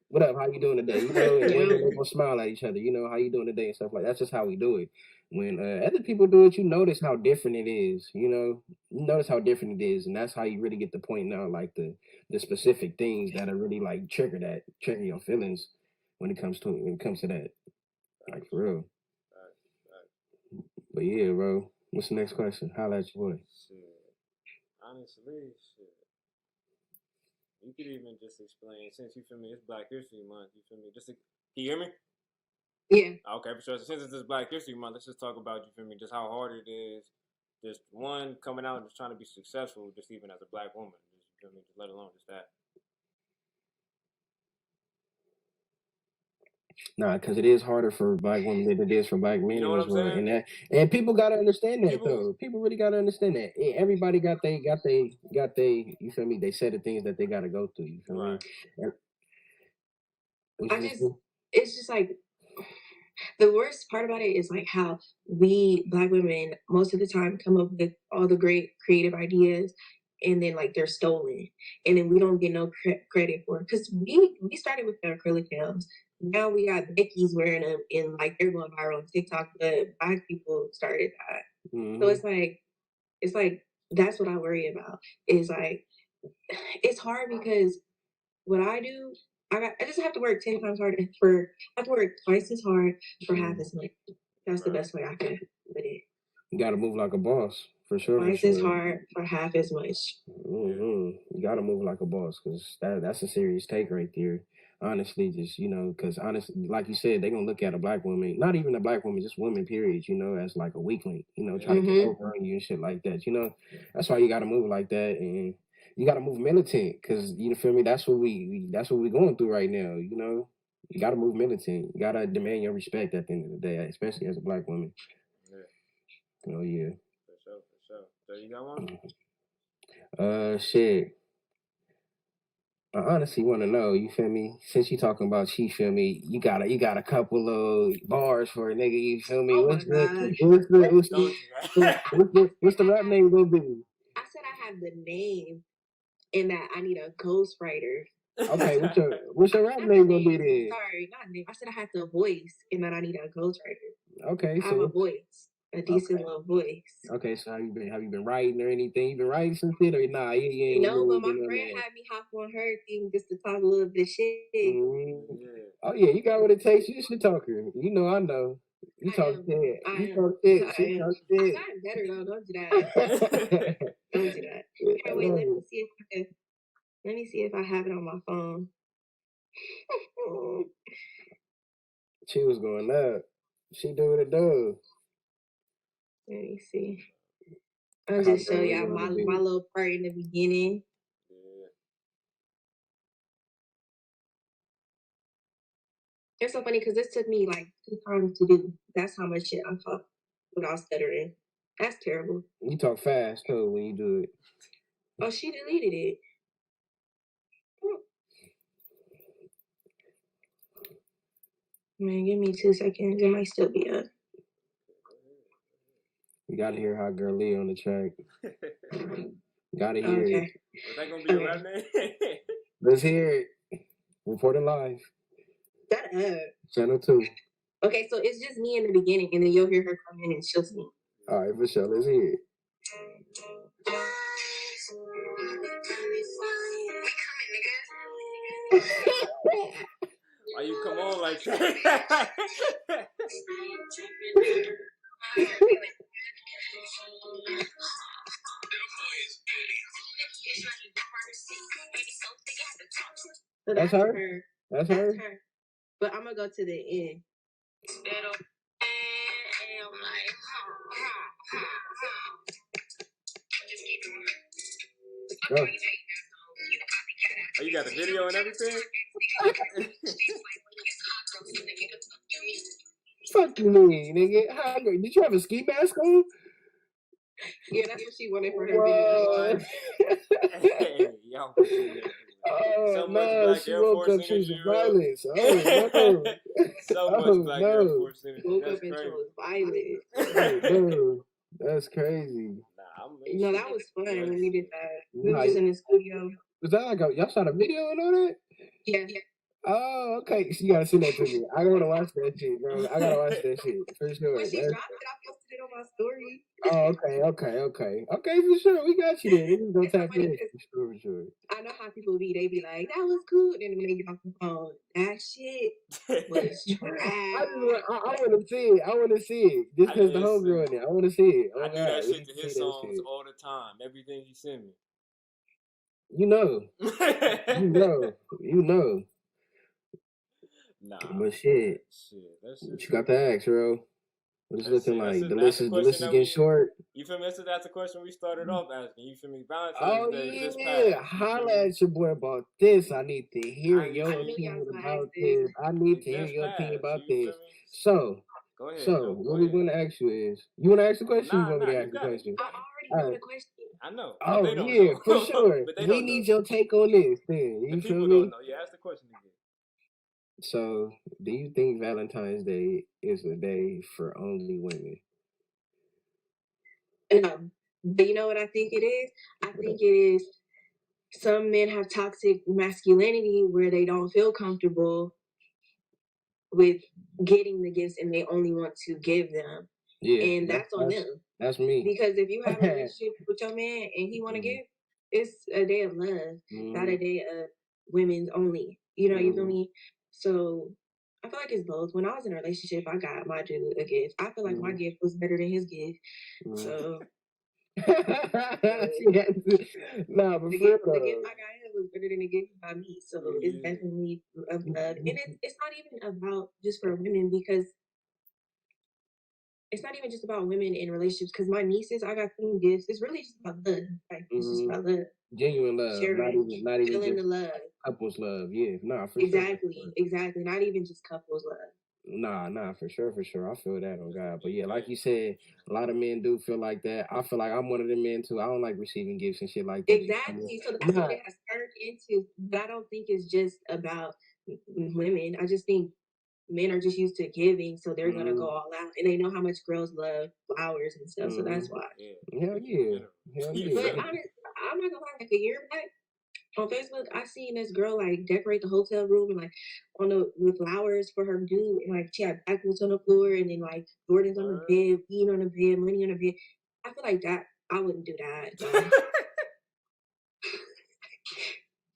What up? How you doing today? And women they gonna smile at each other. How you doing today and stuff like that. That's just how we do it. When other people do it, you notice how different it is. You notice how different it is, and that's how you really get the point now, like the specific things that are really like trigger your feelings when it comes to that. Like for real. But yeah, bro. What's the next question? Holla at your boy. Shit. Honestly, shit. You could even just explain, since you feel me, it's Black History Month, you feel me? Can you hear me? Yeah. Okay, for sure. So since it's Black History Month, let's just talk about, you feel me, just how hard it is. Just one, coming out and just trying to be successful, just even as a black woman. Just, you feel me, just let alone just that. Nah, because it is harder for black women than it is for black men as well, and people gotta understand that though. People really gotta understand that. Everybody got they. You feel me? They set of things that they gotta go through. You feel me? It's just like the worst part about it is like how we black women most of the time come up with all the great creative ideas and then like they're stolen and then we don't get no credit for it because we started with the acrylic nails. Now we got Nicki's wearing them and like they're going viral on TikTok, but black people started that. So it's like that's what I worry about. Is like it's hard because what I do, I just have to work 10 times harder I have to work twice as hard for half as much. That's the best way I can put it. You gotta move like a boss, for sure. Twice as hard for half as much. You gotta move like a boss, because that's a serious take right there. Honestly, just, because honestly, like you said, they're gonna look at a black woman, not even a black woman, just women, period, as like a weakling, try to get over on you and shit like that, That's why you gotta move like that, and you gotta move militant, because, you feel me, that's what we going through right now, You gotta move militant. You gotta demand your respect at the end of the day, especially as a black woman. Yeah. Oh yeah. For sure. So you got one? Shit. I honestly want to know. You feel me? Since you talking about she, feel me? You got a couple of bars for a nigga. You feel me? Oh my God. What's the rap name gonna be? I said I have the name and that I need a ghostwriter. Okay, what's your rap name gonna be then? Sorry, not name. I said I had the voice and that I need a ghostwriter. Okay, I have a voice, a decent little voice. Okay, so have you been writing or anything? You been writing some shit or nah? You No, but my friend had me hop on her thing just to talk a little bit shit. Mm-hmm. Yeah. Oh yeah, you got what it takes. You should talk her. You know, I know. You talk shit. You talk shit. She talk shit. I'm better though. Don't do that. Don't do that. Okay, wait. Let me see if I have it on my phone. She was going up. She do what it does. Let me see. I'll just show y'all my little part in the beginning. Yeah. It's so funny because this took me like 2 times to do. That's how much shit I talk without stuttering. That's terrible. You talk fast too when you do it. Oh, she deleted it. Man, give me 2 seconds. It might still be up. You gotta hear Hot Girl Aleah on the track. Gotta hear it. Was that gonna be your rap name? Let's hear it. Reporting live. Shut up. Channel 2. Okay, so it's just me in the beginning, and then you'll hear her come in and she'll sing. All right, for sure. Let's hear it. Why you come on like that? So that's her. That's her. But I'm gonna go to the end. Go. Oh, you got the video and everything? Fuck you, nigga. How good? Did you have a ski mask on? Yeah, that's what she wanted for her video. Hey, y'all. Oh no, she woke up choosing violence. Oh no. So much Black Girl Force energy. Woke up and chose violence. No, that's crazy. No, that was fun when we did that. We were just in the studio. Was that like y'all shot a video and all that? Yeah. Oh, okay. So you gotta send that to me. I gotta watch that shit, bro. I gotta watch that shit for sure. When she dropped it, I posted it on my story. Oh, okay, for sure. We got you there. We can go tap in for sure. I know how people be. They be like, "That was cool," and then when they get off the phone, that shit was trash. I want to see it. I want to see it. Just because the homegirl in there. I want to see it. I do that shit to his songs all the time. Everything he send me. You know. You know. Nah. But shit. What you got to ask, bro? What is looking like? The list is getting short. You feel me? That's the question we started off asking. You feel me? Valentine's Day just passed. Holla at your boy about this. I need to hear your opinion about this. I need to hear your opinion about this. So, go ahead. What we want to ask you is, you want to ask the question? You want me to ask the question? I already know the question. I know. Oh yeah, for sure. We need your take on this. Then you feel me? Don't know. Yeah, ask the question again. So, do you think Valentine's Day is a day for only women? No. But you know what I think it is? I think it is some men have toxic masculinity where they don't feel comfortable with getting the gifts and they only want to give them. Yeah. And that's on them. That's me. Because if you have a relationship with your man and he want to give, it's a day of love, not a day of women's only. You know, you feel me? So I feel like it's both. When I was in a relationship, I got my dude a gift. I feel like my gift was better than his gift. So nah, but the gift I got him was better than the gift by me. So it's definitely of love. And it's not even about just for women because it's not even just about women in relationships. Because my nieces, I got them gifts. It's really just about love. Like it's just about love, Genuine love, sharing, not even feeling the just love. couples love. Yeah, nah, for sure. Exactly, exactly. Not even just couples love. Nah, for sure. I feel that on God. But yeah, like you said, a lot of men do feel like that. I feel like I'm one of them men too. I don't like receiving gifts and shit like that. You feel me? Exactly. So that's what Nah, it has turned into. But I don't think it's just about women. I just think men are just used to giving, so they're gonna go mm, all out, and they know how much girls love flowers and stuff. So that's mm, why. Yeah. hell yeah, General. hell You yeah. But feel me? honest, I'm not gonna lie. Like a year back on Facebook, I seen this girl like decorate the hotel room and like on the with flowers for her dude, and like she had backwoods on the floor, and then like Jordans on the Word. bed, weed on the bed, money on the bed. I feel like that. I wouldn't do that.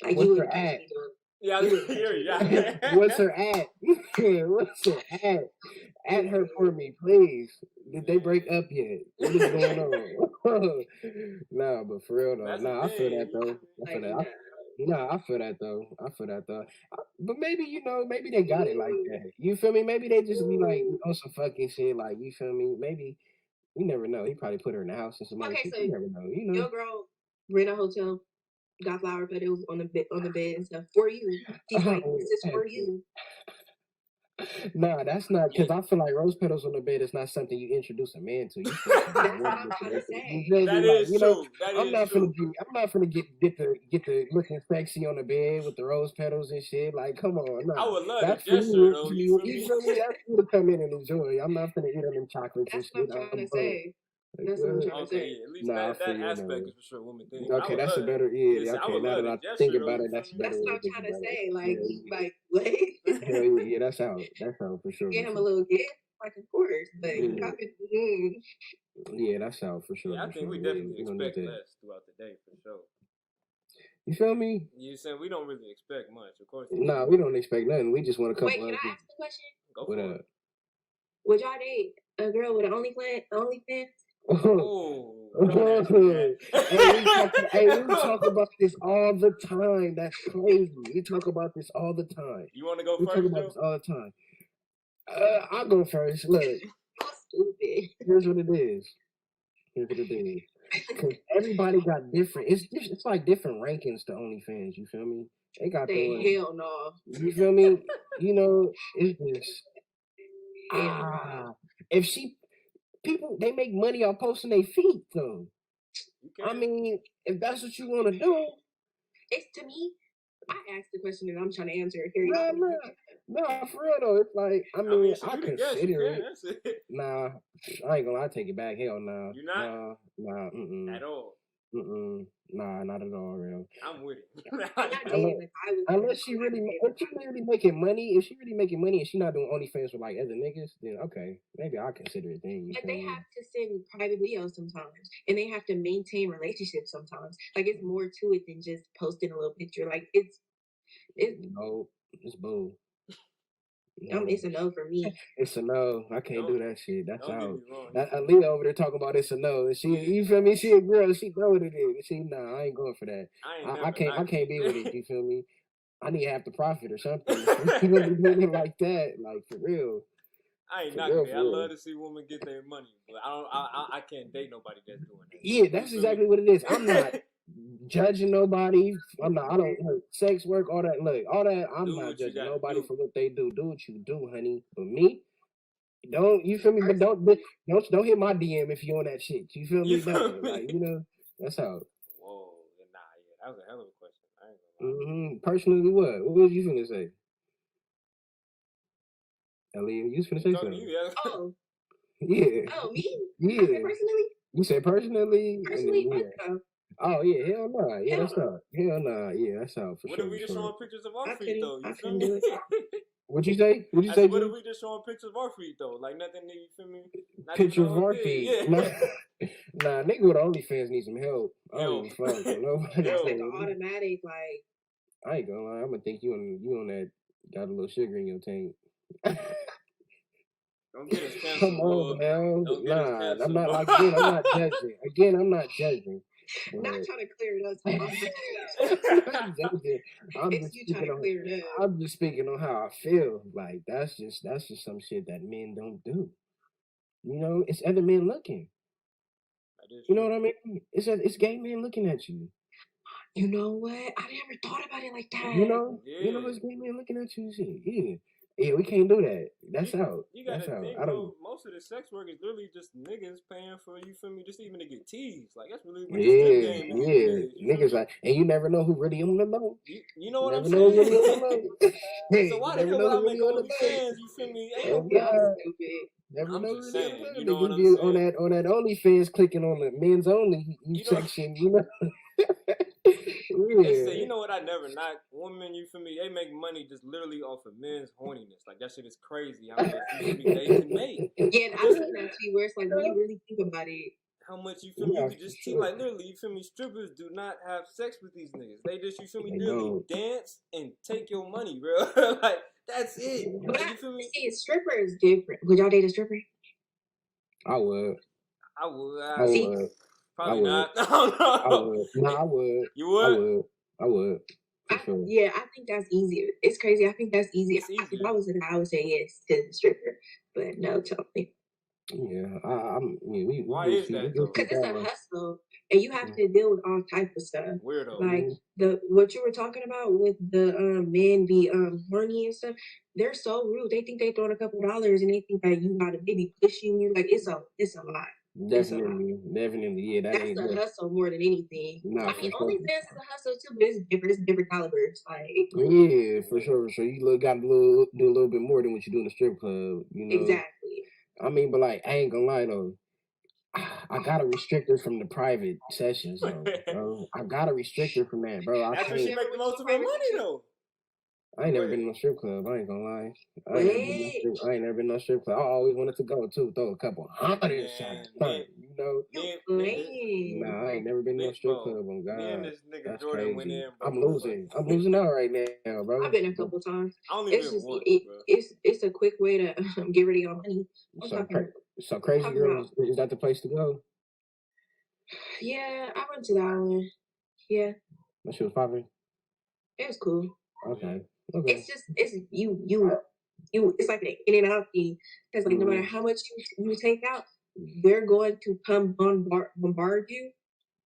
Like you What's her wouldn't catch at? me doing. Yeah, You wouldn't catch me doing that. yeah. What's her at? What's her at? At her for me, please. Did they break up yet? What is going on? Nah, but for real though, That's the nah, I feel thing. that You though. feel me? I feel Like that. no. Nah, I feel that though. But maybe maybe they got it like that. You feel me? Maybe they just be like on some fucking shit. Like you feel me? Maybe you never know. He probably put her in the house and some other Okay, shit. so You never know. You know. your girl rent a hotel, got flower petals on the bed and stuff for you. She's like, Oh, this is for you. nah, that's not because I feel like rose petals on the bed is not something you introduce a man to. You supposed to be That's what already I'm with trying the to rest of it. You say. feel me? That Like is true. That I'm is not true. finna get the looking sexy on the bed with the rose petals and shit. Like, come on, I nah. would love the That's for gesture you. though. You You, feel you me? feel me? That's for you to come in and enjoy. I'm not finna eat them chocolates and That's what shit. I'm trying I'm to broke. say. Like, That's what I'm what? trying to Okay, say. yeah. At least Nah, I that feel you on that aspect one. is for sure woman thing. But I Okay, would that's a love. better, yeah, Listen, I okay, would now love that the I think gesture though. about You it, feel that's a me? better That's way what to I'm think trying to about it. say. Yeah, Like what? hell yeah, that's out for sure. Get him a little gift, like of course, but you Yeah, got to. yeah, that's out for sure, Yeah, I for think sure. we Yeah, definitely we don't need expect that. less throughout the day for sure. You feel me? You saying we don't really expect much. Of course, you Nah, we don't expect nothing. We just want a Wait, couple can other I people. ask the question? go What for it. up? Would y'all date a girl with an OnlyFans? Oh, don't ask me Hey, we that. talk about this all the time. That's crazy. We talk about this all the time. You want to go We talk first, about Joe? this all the time. I'll go first. Look, Y'all stupid. here's what it is. Here's what it is. Cause everybody got different. It's like different rankings to OnlyFans. You feel me? They got the Say one. hell no. You feel me? It's just Hell no. if people they make money off posting their feet though. You I can. mean, if that's what you want to do, It's to me. I asked the question and I'm trying to answer it. Here nah, y'all. for real though. It's like I I mean, mean, should I you the guest? You consider can. it. That's it. Nah, I ain't gonna lie, I take it back. Hell nah, You not nah, at all. nah, not at all, real. I'm with it. I'm not Unless, dating like I was. unless she really, if she really making money, and she not doing OnlyFans with like other niggas, then okay, maybe I'll consider it then. You But feel they me? have to send private videos sometimes, and they have to maintain relationships sometimes. Like it's more to it than just posting a little picture. Like it's No, it's bull. No. it's a no for me. It's a no. I can't Don't do that shit. That's don't get out. me wrong. That Aleah over there talking about it's a no. And she, you feel me? She a girl. She know what it is. She nah, I ain't going for that. I ain't I never can't. I knocked can't be with it. it. You feel me? I need half the profit or something. You gonna be doing it like that, like for real. I ain't For knocking real, it. for I real. love to see women get their money, but I don't. I can't date nobody that's doing that. Yeah, You that's feel exactly me? what it is. I'm not judging nobody. I don't hurt sex work, all that. Look, all that. I'm Do not what you judging gotta nobody do. for what they do. Do what you do, honey. But me, don't you feel me? But Personally, don't hit my DM if you on that shit. You feel You me? feel No, me? like that's how. Whoa, nah, yeah, that was a hell of a question. I ain't gonna lie. Personally, what was you finna say, Aleah? You was finna I'm say talking to something? you. Yeah. oh, Yeah, oh, me? I said yeah. personally, You said personally, and then what yeah. no? Oh yeah, hell no, yeah, Hell that's no. out. Hell no, yeah, that's out for What if sure, we for just sure. showing pictures of our I feet couldn't. though? I You feel couldn't me? do it. What'd you say? I said, what if G? we just showing pictures of our feet though? Like nothing, you feel me? Not Picture even of all our big. feet. Yeah. Nah, nigga with OnlyFans need some help. I don't give a fuck. Nobody That's Yo. like an saying. automatic. Like I ain't gonna lie. I'm gonna think you on that. Got a little sugar in your tank. Don't get us canceled, Come on, boy. man. Don't get us Nah, I'm canceled, not. boy. Like, again, I'm not judging. Again, I'm not judging. not But trying to clear it up. I'm not judging. I'm It's just you trying speaking to on. clear it up. I'm just speaking on how I feel. Like that's just some shit that men don't do. You know, it's other men looking. That is You know true. what I mean? It's gay men looking at you. You know what? I never thought about it like You that. know, Yeah. it's gay men looking at you. Shit, yeah, yeah. We can't do that. That's You, out. you That's gotta out. think, I don't. bro. Most of the sex work is literally just niggas paying for, you feel me, just even to get teased. Like that's really what the strip Yeah, game is these yeah. days. You feel Niggas me? like, and you never know who really on the low. You know You what I'm never know who really on the saying? low. So Hey, you why the never hell would know I who make really on the low. OnlyFans? You feel me? Ain't no. Oh Y'all God. stupid. Never I'm know just really on the saying. low. You know what Niggas I'm be on saying? that OnlyFans clicking on the men's only You know. section, you know. They say, you Yeah. know what? I never knock women. You feel me? They make money just literally off of men's horniness. Like that shit is crazy. How much you feel me they can make? Yeah, I've Just seen that too, where it's like when you really think about it. how much you feel me? You Yeah, could for just see, sure. like literally, you feel me? Strippers do not have sex with these niggas. They just, you feel me, They literally don't. dance and take your money, bro. Like that's it. But Like you feel me? see, a stripper is different. Would y'all date a stripper? I would. I would, I See, would. I probably would. not. I don't I know. would. No, I would. You I would? would. I would. For sure. yeah, I think that's easier. It's crazy. I think that's easier. It's If easier. I was in, I would say yes to the stripper, but no, totally. Yeah. I'm. Yeah, we Why get is you. We that get though? you Because it's that a one. hustle, and you have to deal with all type of stuff. Weirdo. Like Mhm. what you were talking about with the men be horny and stuff. They're so rude. They think they throwing a couple dollars and they think that you got to maybe pushing you. Like it's a lot. It's a lot. Definitely. Yeah, that That's ain't a that. hustle more than anything. Nah, I mean, for sure. OnlyFans is a hustle too, but it's different. It's different calibers. Like Yeah, for sure. For sure. You got to do a little bit more than what you do in the strip club. You know. exactly. I mean, but like, I ain't gonna lie though. I gotta restrict her from the private sessions though, bro. I gotta restrict her from that, bro. I That's where You she can't. ever make the went to most a of her private money session? though. I ain't Go never ahead. been in no strip club. I ain't gonna lie. I ain't never been in no Wait, strip. I ain't never been in no strip club. I always wanted to go too. Throw a couple hundred Man, shots, fun, you know. you me, playing? Nah, I ain't never been in no strip bro. club. On Me and God, this nigga that's Jordan went crazy. in, bro. I'm For losing. I'm losing out right now, I've bro. been a couple times. I only It's been just once, bro. it's a quick way to get rid of your money. I'm So, talking so crazy talking about. girls is that the place to go? Yeah, I went to that one. Yeah, That shit was popping. it was cool. Okay, okay. It's just it's you. It's like an in and out thing because like no matter how much you take out, they're going to come bombard you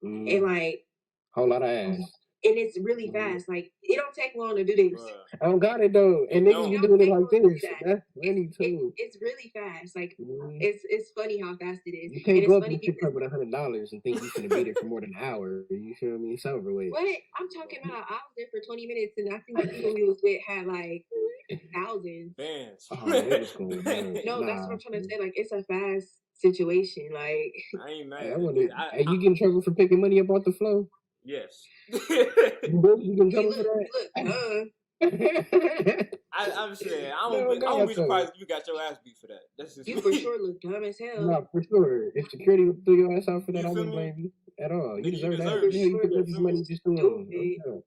and Mm, like whole lot of ass. and it's really Mm. fast. Like it don't take long to do this. Bruh. I don't got it though, and It niggas don't. be It don't doing it take like long to do this. that. That's funny too. It's really fast. Like Mhm. it's funny how fast it is, You and can't it's go up in funny the strip because club with $100 and think you finna be there for more than an hour. You feel me? It's over with. what I'm talking about. I was there for 20 minutes, and I think the people we was with had like thousands. Bands. Oh, they was going nuts. No, that's what Nah, I'm trying to say. Like it's a fast situation. Like I ain't mad hey, I at want it. it. Hey, you get in trouble for picking money up off the floor? Yes. You get in trouble for you look dumb. that? I'm saying I No, don't God, be though. surprised if you got your ass beat for that. That's just You for me. sure look dumb as hell. No, for sure. If security threw your ass out for that, You I feel wouldn't me? blame you at all. You Nigga, you deserve that. deserve What For the hell you sure picking up look this feel me? money just doing? stupid. Okay.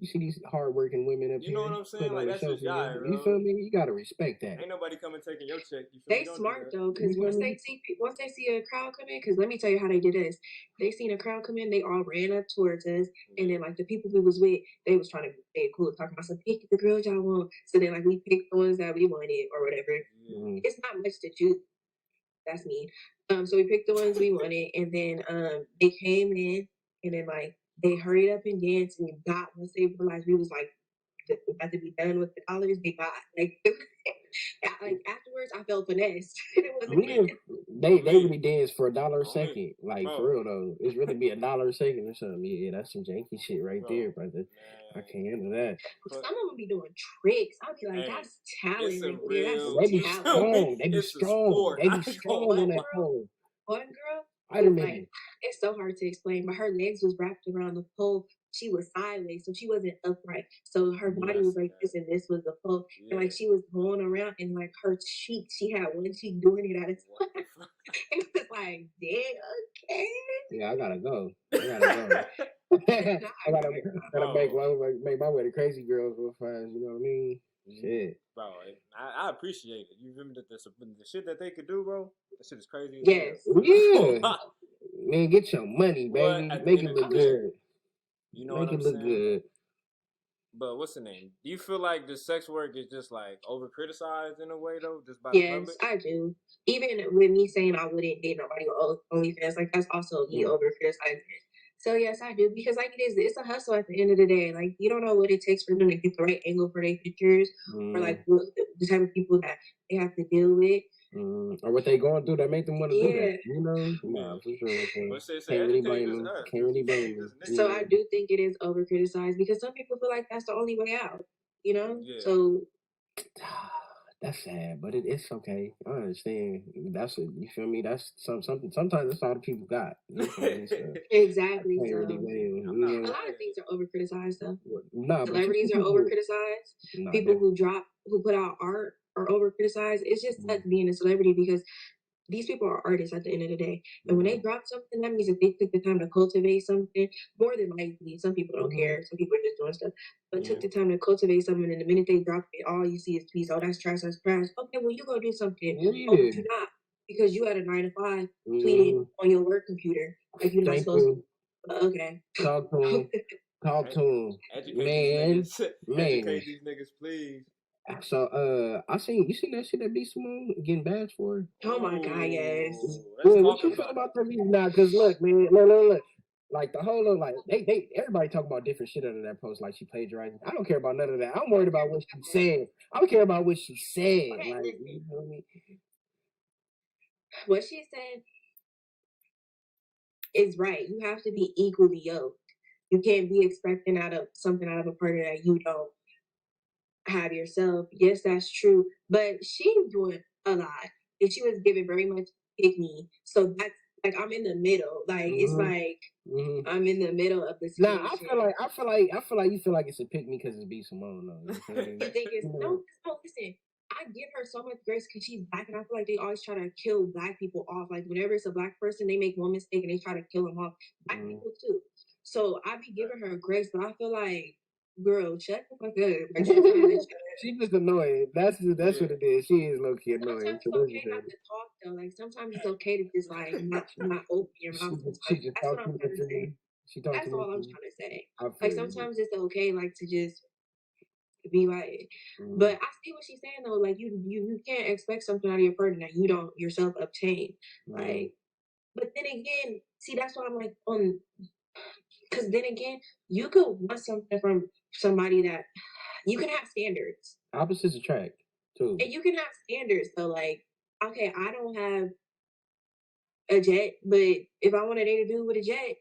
You see these hardworking women up You know here what I'm saying? putting on Like a that's show just for you. y'all, You bro. feel me? You gotta respect that. Ain't nobody coming taking your check. You feel They me? Don't do smart that. though, because You feel me? once they see a crowd come in, because let me tell you how they did this. They seen a crowd come in, they all ran up towards us, and then like the people we was with, they was trying to be cool, talking about some pick the girls y'all want. So then like we picked the ones that we wanted or whatever. Mhm. It's not much to choose. That's me. So we picked the ones we wanted, and then they came in, and then like they hurried up and danced, and got once they realized we was like about to be done with the dollars, they got like like afterwards I felt finessed. It wasn't Yeah, they really dance for $1 a second. Like for Bro, real though. It's really be $1 a second or something. Yeah, that's some janky shit right bro, there, brother. I man. can't handle that. some of them be doing tricks. I'll be like, Hey, that's talent it's a right there. That's real, They be you feel talent. me? strong. They be It's a strong. sport. They I be ain't gonna strong lie. on that pole. One girl, Wait a like minute. it's so hard to explain, but her legs was wrapped around the pole. She was sideways, so she wasn't upright. So her Yeah, body I was see like that. this, and this was the pole. Yeah. And like she was going around, and like her cheek, she had one cheek doing it at a What time. the fuck? It was like, damn, okay. Yeah, I gotta go. I gotta go. I gotta make my way to Crazy Girls real fast. You know what I mean? Shit. Bro, I appreciate it. You feel me? The shit that they could do, bro. That shit is crazy as Yes. hell. Yeah. Man, get your money, But baby. at the Make end it of the look day, good. you know Make what it I'm look saying? good. But what's the name? Do you feel like the sex work is just like over criticized in a way though, just by the Yes, public? I do. Even with me saying I wouldn't date nobody on OnlyFans, like that's also me over criticizing it. So yes, I do because like it's a hustle at the end of the day. Like you don't know what it takes for them to get the right angle for their pictures, or like what the type of people that they have to deal with, or what they going through that make them want to do that. You know, Yeah. for sure. Well, say Can't really blame educate them. us. Can't really blame them. So I do think it is over criticized because some people feel like that's the only way out. You know, Yeah. so that's sad, but it's okay. I understand. That's what you feel me. That's something. Sometimes that's all the people got. You feel me? So, exactly. can't So really blame them, a lot of things are over criticized though. Nah, Celebrities are over criticized. Nah, people who put out art are over criticized. It's just sucks being a celebrity because these people are artists at the end of the day. And when they drop something, that means that they took the time to cultivate something. More than likely, some people don't care. Some people are just doing stuff. But took the time to cultivate something, and the minute they drop it, all you see is peace. Oh, that's trash, that's trash. Okay, well, you go do something. Oh, but you're not. Because you had a 9 to 5 tweeting on your work computer. Like you're not supposed to. Okay. Talk to him. Talk to him. Man. Educate these niggas, please. So I seen that shit that B Simone getting bashed for. Oh my god, yes. What you feel about that video now? Cause look, man, look. Like the whole like they everybody talk about different shit under that post, like she plagiarizing. I don't care about none of that. I'm worried about what she said. I don't care about what she said. Okay, like you know me. What she said is right. You have to be equally yoked. You can't be expecting something out of a partner that you don't have yourself. Yes, that's true. But she's doing a lot. And she was giving very much pick me. So that's like I'm in the middle. Like it's like I'm in the middle of the situation. Nah, I feel like you feel like it's a pick me because it's B Simone though. You think it's no, listen. I give her so much grace because she's black, and I feel like they always try to kill black people off. Like whenever it's a black person, they make one mistake and they try to kill them off. Black people too. So I be giving her grace, but I feel like, girl, shut the fuck up. Like, she's just annoying. That's what it is. She is low key annoying. Sometimes it's okay not to talk though. Like sometimes it's okay to just like not open your mouth. That's what I'm trying to say. That's all I'm trying to say. Like sometimes it's okay, like to just be like, but I see what she's saying though. Like you can't expect something out of your partner that you don't yourself obtain. Like, but then again, see that's why I'm like on. Because then again, you could want something from somebody that you can have standards. Opposites attract too. And you can have standards. So like, okay, I don't have a jet, but if I want to date a dude with a jet,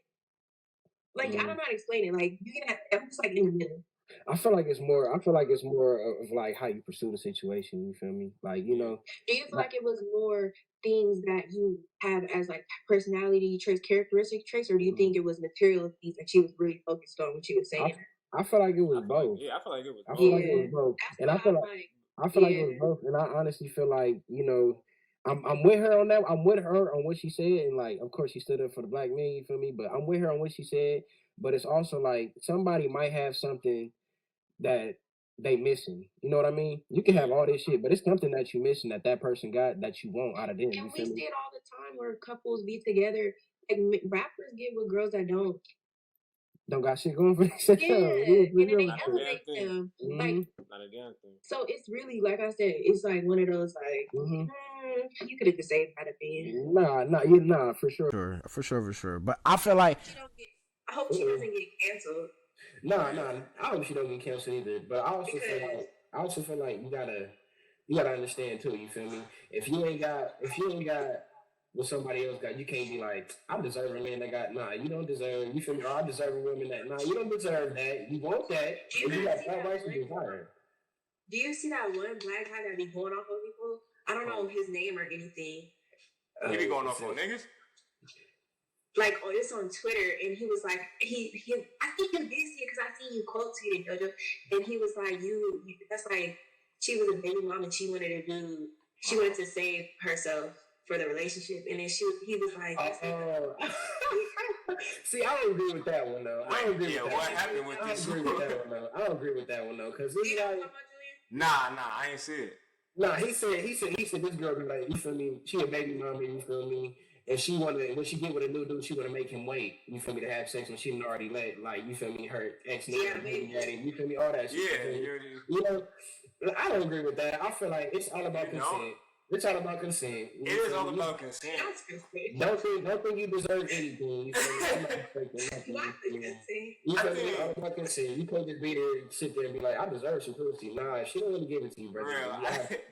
like I don't know how to explain it. Like you can have, I'm just like in the middle. I feel like it's more of like how you pursue the situation. You feel me? Like you know. Do you feel like it was more things that you have as like personality traits, characteristic traits, or do you think it was material things that she was really focused on when she was saying? I feel like it was both. Yeah, I feel like it was. I feel like it was both, and I feel like it was both, and I honestly feel like I'm with her on that. I'm with her on what she said, and like of course she stood up for the black man. You feel me? But I'm with her on what she said. But it's also like somebody might have something that they missing. You know what I mean? You can have all this shit, but it's something that you missing that person got that you want out of them. And we see it all the time where couples be together. Like rappers get with girls that don't got shit going for themselves. Yeah, and then they elevate them. Like, not a damn thing. So it's really like I said, it's like one of those like you could have just saved that opinion. Nah, for sure. But I feel like I hope she doesn't get canceled. Nah. I hope she don't get canceled either. But I also feel like you gotta understand too. You feel me? If you ain't got what somebody else got, you can't be like, I deserve a man that got. Nah, you don't deserve. You feel me? Or I deserve a woman that. Nah, you don't deserve that. You want that, and you got that right to desire. Do you see that one black guy that be going off on people? I don't know his name or anything. He be going off on niggas? Like, it's on Twitter, and he was like, he I think you did see it because I seen you quote tweeted, Jojo, and he was like, you that's like, she was a baby mom, and she wanted to save herself for the relationship, and then he was like, see, I don't agree with that one though. I don't agree with that. What happened with this? I don't agree with that one though, because this guy. Nah, I ain't see it. Nah, he said this girl be like, you feel me? She a baby mama, you feel me? and when she get with a new dude, she wanna make him wait. You feel me to have sex when she done already let like you feel me her ex nigga, you feel me all that shit. You know, I don't agree with that. I feel like it's all about consent. It's all about consent. It is all about consent. Don't think you deserve anything. You feel me? I'm not expecting nothing. You feel me? All about consent. You can't just be there and sit there and be like, I deserve some pussy. Nah, she don't want to give it to you, bro.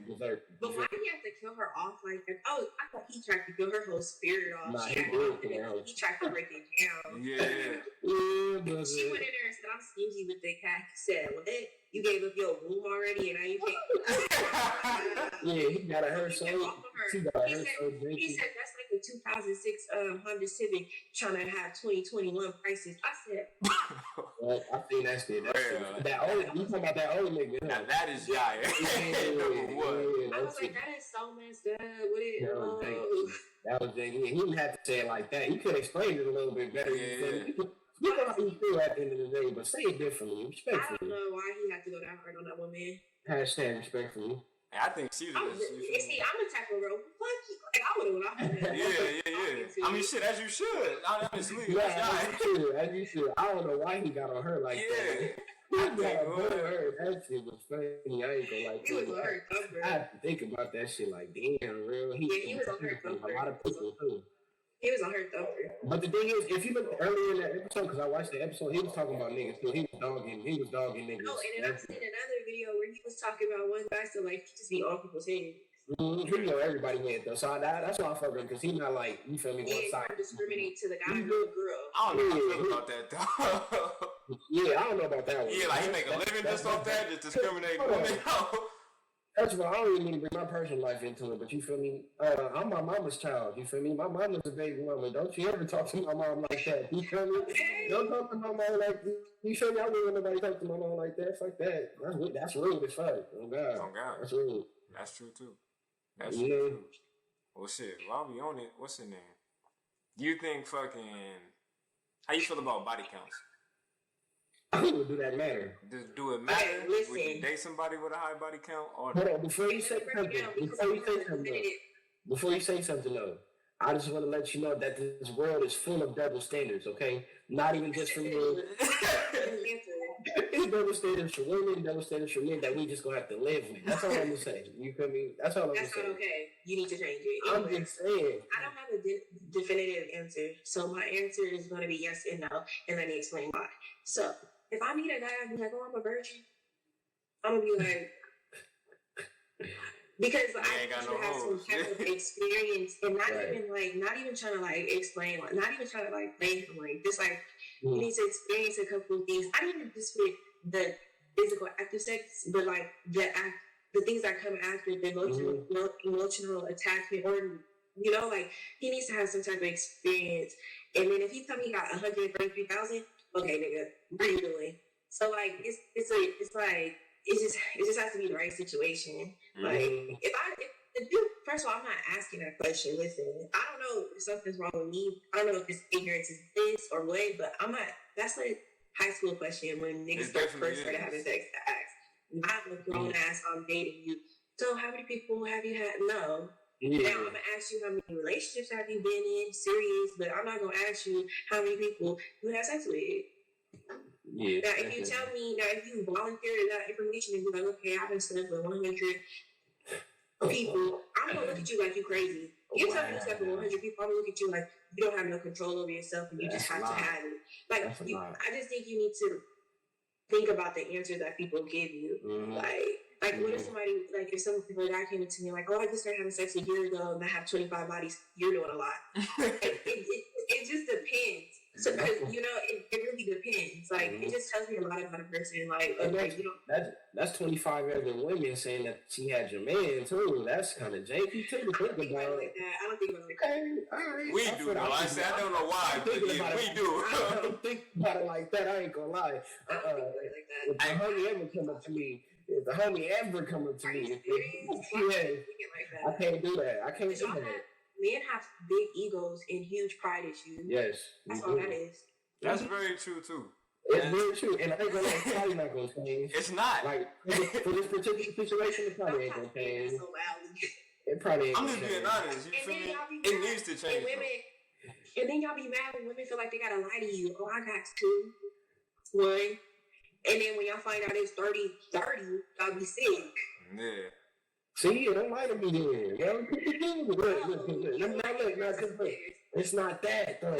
Deserve. But why do you have to kill her off like that? Oh, I thought he tried to kill her whole spirit off. Nah, he tried to break it down. Yeah, she went in there and said, I'm stingy with the cat. He said, what? You gave up your womb already, and now you can't. Yeah, he got a hurt so. He said that's like the 2006 Honda Civic trying to have 2021 prices. I said, well, I think that's it. That old. You talking about that old nigga? Now that is giant. I was like, that is so messed up. What it? That was Jay. He didn't have to say it like that. He could explain it a little bit better. You know how you feel at the end of the day, but say it differently, respectfully. I don't know why he had to go down hard on that woman. Hashtag respectfully. I think she was. See, I'm the type of girl. Fuck you. Like, I would have went off. Yeah. I mean, shit, as you should. Honestly. As you should. I don't know why he got on her like that. He got on her. That shit was funny. I ain't gonna like he was on her thumper. I have to think about that shit like, damn, real. He was on her thumper. A lot of people too. He was on her thumper. But the thing is, if you look earlier in that episode, because I watched the episode, he was talking about niggas too. He was dogging niggas. Oh, and then I've seen another video where he was talking about one guy so like just be on people's heads. He know everybody head though, so that's why I fuck with him because he's not like you feel me. Yeah, one side. Discriminate to the guy or the girl. I don't know how I feel about that though. Yeah, I don't know about that one. Yeah, like he make a living just off that, just discriminate women. First of all, I don't even mean to bring my personal life into it, but you feel me? I'm my mama's child. You feel me? My mama's a baby woman. Don't you ever talk to my mom like that. You feel me? Don't talk to my mom like that. You feel me? I wouldn't want nobody talk to my mom like that. Fuck that. That's rude as fuck. Oh God. That's rude. That's true too. That's true. Well, shit. While we on it, what's her name? Do you think fucking? How you feel about body counts? I think do that matter. Do it matter? Would you date somebody with a high body count? Or hold on, before you say something, though, I just want to let you know that this world is full of double standards. Okay, not even just for men. It's double standards for women, double standards for men that we just gonna have to live with. That's all I'm gonna say. You feel me? That's all I'm gonna say. That's not okay. You need to change it. Anyway, I'm just saying. I don't have a definitive answer, so my answer is gonna be yes and no, and let me explain why. So. If I meet a guy and be like, oh, I'm a virgin, I'm gonna be like, because I need you to have some type of experience, and not even trying to like explain, not even trying to like play him, like just like you need to experience a couple of things. I didn't even just with the physical active sex, but like the things that come after the emotional attachment, or you know, like he needs to have some type of experience. And then if he tell me he got 133,000. Okay, nigga, what are you doing? So like, it just has to be the right situation. Like, if you, first of all, I'm not asking that question. Listen, I don't know if something's wrong with me. I don't know if it's ignorance is this or what, but I'm not. That's like high school question when niggas first started having sex to ask. Not a grown ass, I'm dating you. So how many people have you had? No. Yeah. Now I'm gonna ask you how many relationships have you been in, serious, but I'm not gonna ask you how many people you have sex with. Yeah. Now if you tell me, if you volunteer that information and be like, okay, I've been slept with 100 people, I'm gonna look at you like you crazy. You tell me you slept with 100 people, I'm gonna look at you like you don't have no control over yourself and you just have to have it. Like I just think you need to think about the answer that people give you. Like, what if somebody, like, if some people that came to me, like, oh, I just started having sex a year ago and I have 25 bodies, you're doing a lot. it just depends. So, because, you know, it really depends. Like, it just tells me a lot about a person. Like, okay, you know. That's 25 other women saying that she had your man, too. That's kind of janky, too, to think about. I don't think about it like that. All right. We do, though. I said, I don't know why, but yeah, we do. I don't think about it like that. I ain't gonna lie. I don't think about it like that. If the homie ever come up to me, I can't do that. I can't do that. Men have big egos and huge pride issues. Yes. That's all that is. That's very true, too. It's very true. And I ain't gonna it's probably not gonna change. It's not. Like, for this particular situation, it's probably ain't gonna change. It probably ain't I'm gonna just being change. honest. You And feel then me? y'all be It mad, needs to and change. women, and then y'all be mad when women feel like they gotta lie to you. Oh, I got two, one, and then when y'all find out it's 30, y'all be sick. Though. Yeah. See, you don't lie to me then. Yo, look. It's not that though.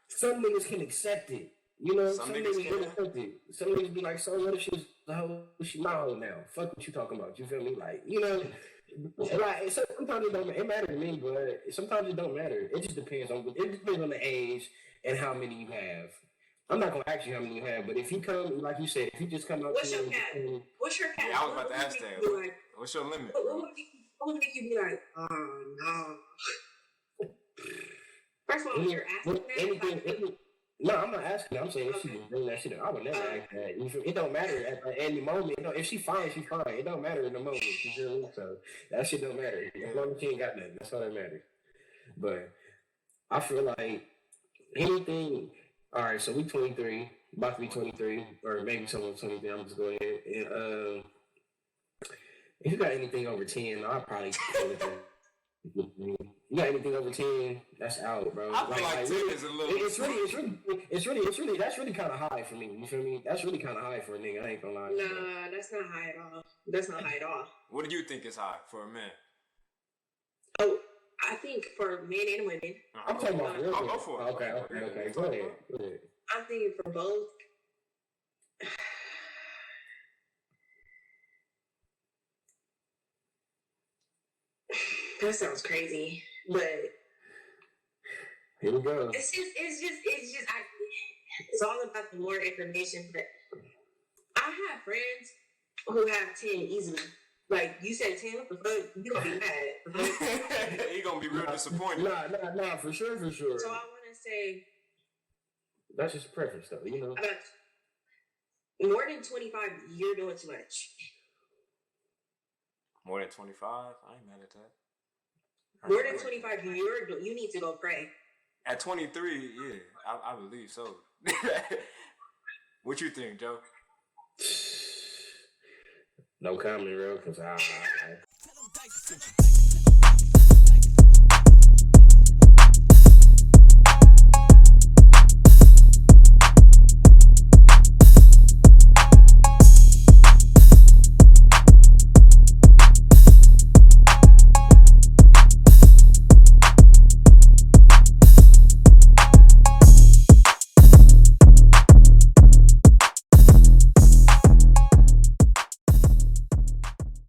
Some niggas can accept it. You know, Some some niggas niggas can can. accept it. Some niggas be like, so what if she's the hoe? She my hoe now. Fuck what you talking about. You feel me? Like, you know, like sometimes it don't. It matter to me, but sometimes it don't matter. It just depends on. It depends on the age and how many you have. I'm not gonna ask you how many you have, but if he come, like you said, if he just come out, What's your cap? What's your cap? Yeah, I was about to ask that. Like, What's your limit, what bro? would make you be like, oh no? First of all, you're asking that. No, I'm not asking. I'm saying if she was doing that shit, I would never ask that. It don't matter at any moment. You know, if she fine, she fine. It don't matter in the moment. You feel me? So that shit don't matter. As long as she ain't got nothing, that's all that matters. But I feel like anything. All right, so we 23, about to be 23, or maybe someone's 23. I'm just going ahead. And if you got anything over 10, I'll probably call it that. You got anything over 10? That's out, bro. I feel like 10 is a little. That's really kind of high for me. You feel me? That's really kind of high for a nigga. I ain't gonna lie. Nah, that's not high at all. That's not high at all. What do you think is high for a man? Oh, I think for men and women. I'm talking about real. I'll go for it. Okay. Go ahead. I'm thinking for both. That sounds crazy, but here we go. it's all about the more information. But I have friends who have 10 easily. Like you said, 10. What the fuck? You gonna be mad? He gonna be real disappointed. Nah, for sure. So I want to say that's just preference, though. You know, about more than 25, you're doing too much. More than 25? I ain't mad at that. More than 25, you need to go pray. At 23, yeah, I believe so. What you think, Joe? no comment, bro, because I